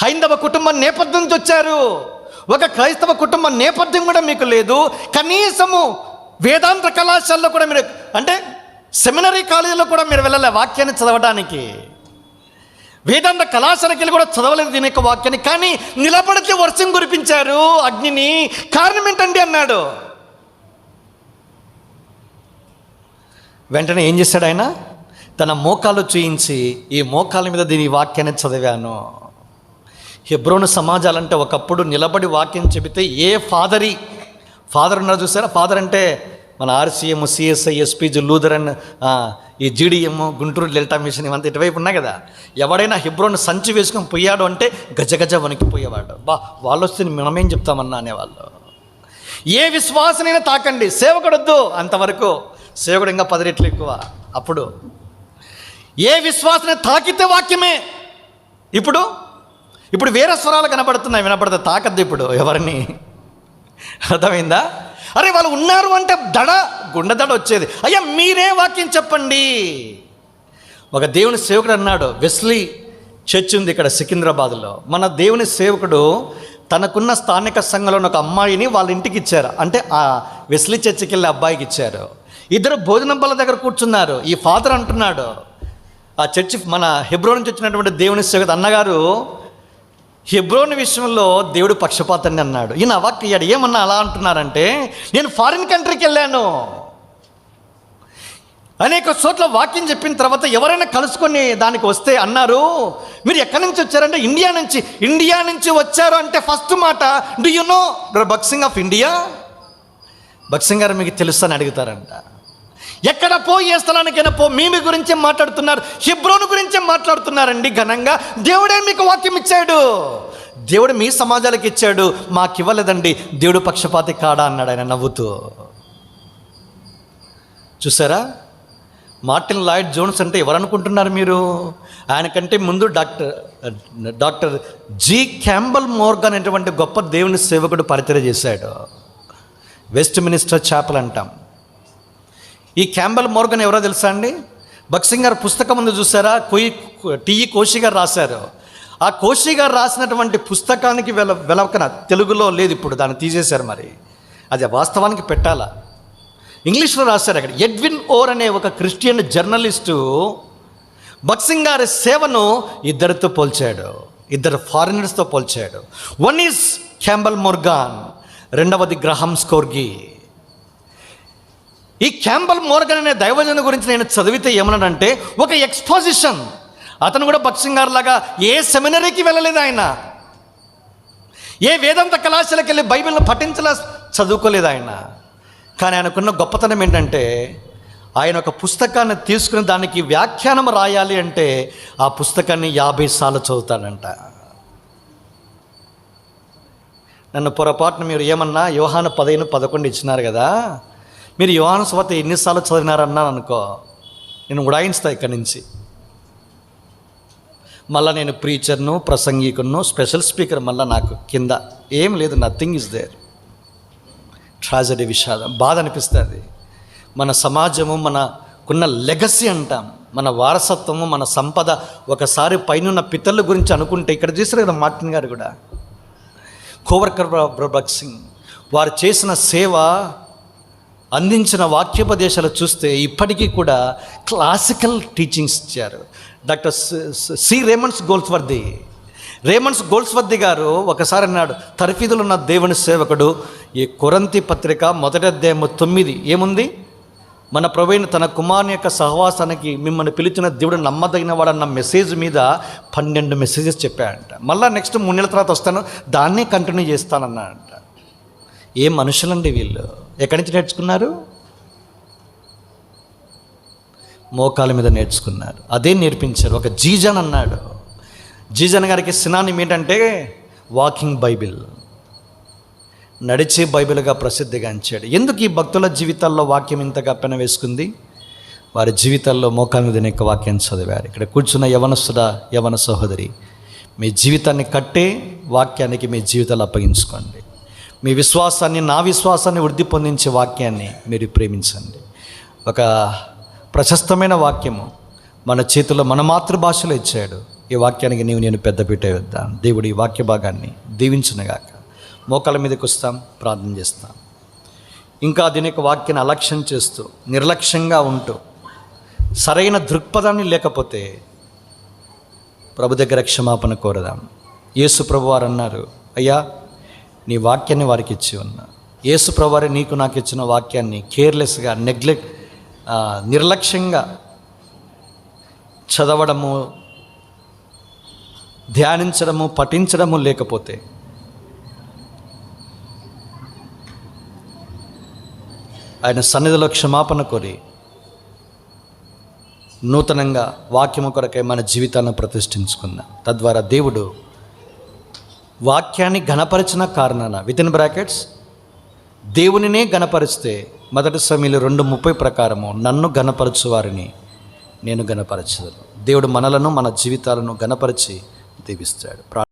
హైందవ కుటుంబం నేపథ్యం నుంచి వచ్చారు. ఒక క్రైస్తవ కుటుంబ నేపథ్యం కూడా మీకు లేదు. కనీసము వేదాంత కళాశాలలో కూడా మీరు, అంటే సెమినరీ కాలేజీలో కూడా మీరు వెళ్ళలే వాక్యాన్ని చదవడానికి. వేదాంత కళాశాలకి వెళ్ళి కూడా చదవలేదు దీని యొక్క వాక్యాన్ని. కానీ నిలబడితే వర్షం కురిపించారు అగ్నిని. కారణం ఏంటండి అన్నాడు. వెంటనే ఏం చేశాడు ఆయన? తన మోకాలు చూయించి, ఈ మోకాల మీద దీని వాక్యాన్ని చదివాను. హెబ్రోను సమాజాలంటే ఒకప్పుడు నిలబడి వాక్యం చెబితే ఏ ఫాదర్ ఉన్నారు చూసారా? ఫాదర్ అంటే మన ఆర్సీఎం, సిఎస్ఐ, ఎస్పీజీ, లూథరన్, ఈ జీడిఎం, గుంటూరు డెల్టా మిషన్, ఇవంతా ఇటువైపు ఉన్నాయి కదా. ఎవడైనా హెబ్రోను సంచి వేసుకొని పోయాడు అంటే గజగజ వణికిపోయేవాడు. వాళ్ళు వస్తే మనమేం చెప్తామన్నా అనేవాళ్ళు. ఏ విశ్వాసనైనా తాకండి, సేవకుడొద్దు. అంతవరకు సేవకుడు ఇంకా 10 రెట్లు ఎక్కువ. అప్పుడు ఏ విశ్వాసాన్ని తాకితే వాక్యమే. ఇప్పుడు వేరే స్వరాలు కనబడుతున్నాయి, వినపడతాయి. తాకద్దు ఇప్పుడు ఎవరిని, అర్థమైందా? అరే వాళ్ళు ఉన్నారు అంటే గుండె దడ వచ్చేది. అయ్యా మీరే వాక్యం చెప్పండి. ఒక దేవుని సేవకుడు అన్నాడు, వెస్లీ చర్చ్ ఉంది ఇక్కడ సికింద్రాబాద్లో. మన దేవుని సేవకుడు తనకున్న స్థానిక సంఘంలో ఒక అమ్మాయిని వాళ్ళ ఇంటికి ఇచ్చారు. అంటే ఆ వెస్లీ చర్చికి వెళ్ళి అబ్బాయికి ఇచ్చారు. ఇద్దరు భోజనం బల్ల దగ్గర కూర్చున్నారు. ఈ ఫాదర్ అంటున్నాడు, ఆ చర్చి మన హెబ్రోన్ నుంచి వచ్చినటువంటి దేవుని సేవకుడు అన్నగారు, హెబ్రోన్ విషయంలో దేవుడు పక్షపాతాన్ని అన్నాడు. ఈయన అవాక్కయ్యాడు, ఏమన్నా అలా అంటున్నారంటే, నేను ఫారిన్ కంట్రీకి వెళ్ళాను, అనేక చోట్ల వాక్యం చెప్పిన తర్వాత ఎవరైనా కలుసుకొని దానికి వస్తే అన్నారు, మీరు ఎక్కడి నుంచి వచ్చారంటే ఇండియా నుంచి వచ్చారు అంటే ఫస్ట్ మాట, do you know Baksing of India? Baksing గారు మీకు తెలుసు అని అడుగుతారంట. ఎక్కడ ఏ స్థలానికైనా మీ గురించే మాట్లాడుతున్నారు, హెబ్రోను గురించే మాట్లాడుతున్నారండి ఘనంగా. దేవుడే మీకు వాక్యం ఇచ్చాడు, దేవుడు మీ సమాజాలకు ఇచ్చాడు, మాకు ఇవ్వలేదండి. దేవుడు పక్షపాతి కాడా అన్నాడు ఆయన నవ్వుతూ. చూసారా? మార్టిన్ లాయిడ్ జోన్స్ అంటే ఎవరు అనుకుంటున్నారు మీరు? ఆయనకంటే ముందు డాక్టర్ జి క్యాంబల్ మోర్గన్ అనేటువంటి గొప్ప దేవుని సేవకుడు పరిచయం చేశాడు. వెస్ట్ మినిస్టర్ చాపల్ అంటాం. ఈ క్యాంబల్ మోర్గన్ ఎవరో తెలుసా అండి? బక్సింగ్ గారు పుస్తకం ముందు చూసారా? టిఈ కోషి గారు రాశారు. ఆ కోషి గారు రాసినటువంటి పుస్తకానికి వెలవకన తెలుగులో లేదు, ఇప్పుడు దాన్ని తీసేశారు. మరి అది వాస్తవానికి పెట్టాలా? ఇంగ్లీష్లో రాశారు. అక్కడ ఎడ్విన్ ఓర్ అనే ఒక క్రిస్టియన్ జర్నలిస్టు బక్సింగ్ గారి సేవను ఇద్దరితో పోల్చాడు, ఇద్దరు ఫారినర్స్తో పోల్చాడు. వన్ ఈజ్ క్యాంబల్ మోర్గాన్, రెండవది గ్రహం స్కోర్గి. ఈ క్యాంబల్ మోర్గన్ అనే దైవజను గురించి నేను చదివితే ఏమన్నాడంటే, ఒక ఎక్స్పోజిషన్. అతను కూడా బక్సింగ్ గారు లాగా ఏ సెమినరీకి వెళ్ళలేదు, ఆయన ఏ వేదాంత కళాశాలకు వెళ్ళి బైబిల్ను పఠించలా చదువుకోలేదు ఆయన. కానీ ఆయనకున్న గొప్పతనం ఏంటంటే, ఆయన ఒక పుస్తకాన్ని తీసుకుని దానికి వ్యాఖ్యానం రాయాలి అంటే ఆ పుస్తకాన్ని 50 సార్లు చదువుతాడంట. నన్ను పొరపాటున మీరు ఏమన్నా యోహాను 10:11 ఇచ్చినారు కదా, మీరు యోహాను సువార్త ఎన్నిసార్లు చదివినారన్నాను అనుకో, నేను ఉడాయిస్తా ఇక్కడి నుంచి. మళ్ళీ నేను ప్రీచర్ను, ప్రసంగికును, స్పెషల్ స్పీకర్, మళ్ళీ నాకు కింద ఏం లేదు, నథింగ్ ఇస్ దేర్. ట్రాజడీ, విషాదం, బాధ అనిపిస్తుంది. మన సమాజము, మనకున్న లెగసీ అంటాం, మన వారసత్వము, మన సంపద ఒకసారి పైన పితరుల గురించి అనుకుంటే, ఇక్కడ చేశారు కదా మార్టిన్ గారు కూడా, కోవర్కర్ బక్సింగ్, వారు చేసిన సేవ, అందించిన వాక్యోపదేశాలు చూస్తే ఇప్పటికీ కూడా క్లాసికల్ టీచింగ్స్ ఇచ్చారు. డాక్టర్ సి రేమండ్స్ గోల్స్వర్ది గారు ఒకసారి అన్నాడు, తర్ఫీదులు ఉన్న దేవుని సేవకుడు, ఈ కొరంతి పత్రిక 1వ అధ్యాయం 9 ఏముంది? మన ప్రభువైన తన కుమారుని యొక్క సహవాసానికి మిమ్మల్ని పిలిచిన దేవుడు నమ్మదగిన వాడన్న మెసేజ్ మీద 12 మెసేజెస్ చెప్పాడంట. మళ్ళీ నెక్స్ట్ 3 నెలల తర్వాత వస్తాను, దాన్నే కంటిన్యూ చేస్తానన్నాడంట. ఏ మనుషులండి వీళ్ళు? ఎక్కడి నుంచి నేర్చుకున్నారు? మోకాల మీద నేర్చుకున్నారు. అదే నేర్పించారు. ఒక జీజన్ అన్నాడు, జీజన్ గారికి సినానిం ఏంటంటే వాకింగ్ బైబిల్, నడిచే బైబిల్గా ప్రసిద్ధిగాంచాడు. ఎందుకు ఈ భక్తుల జీవితాల్లో వాక్యం ఇంతగా పెనవేసుకుంది? వారి జీవితాల్లో మోకాల మీద అనేక వాక్యాన్ని చదివారు. ఇక్కడ కూర్చున్న యవనస్తుడా, యవన సహోదరి, మీ జీవితాన్ని కట్టే వాక్యానికి మీ జీవితాలు అప్పగించుకోండి. మీ విశ్వాసాన్ని, నా విశ్వాసాన్ని వృద్ధి పొందించే వాక్యాన్ని మీరు ప్రేమించండి. ఒక ప్రశస్తమైన వాక్యము మన చేతుల్లో, మన మాతృభాషలో ఇచ్చాడు. ఈ వాక్యానికి నేను పెద్దపీట వేద్దాం. దేవుడు ఈ వాక్య భాగాన్ని దీవించునుగాక. మోకాల మీదకి వస్తాం, ప్రార్థన చేస్తాం. ఇంకా దీని యొక్క వాక్యాన్ని అలక్ష్యం చేస్తూ, నిర్లక్ష్యంగా ఉంటూ, సరైన దృక్పథాన్ని లేకపోతే ప్రభు దగ్గర క్షమాపణ కోరదాం. యేసు ప్రభు వారు అన్నారు, అయ్యా నీ వాక్యాన్ని వారికి ఇచ్చి ఉన్నా. యేసు ప్రభు వారు నీకు నాకు ఇచ్చిన వాక్యాన్ని కేర్లెస్గా, నిర్లక్ష్యంగా చదవడము, ధ్యానించడము, పఠించడము లేకపోతే ఆయన సన్నిధిలో క్షమాపణ కోరి నూతనంగా వాక్యము కొరకై మన జీవితాలను ప్రతిష్ఠించుకుందాం. తద్వారా దేవుడు వాక్యాన్ని ఘనపరిచిన కారణాన (బ్రాకెట్స్) దేవునినే ఘనపరిస్తే 1 సమూయేలు 2:30 ప్రకారము నన్ను ఘనపరచు వారిని నేను ఘనపరచదు. దేవుడు మనలను మన జీవితాలను ఘనపరిచి దీవిస్తాడు.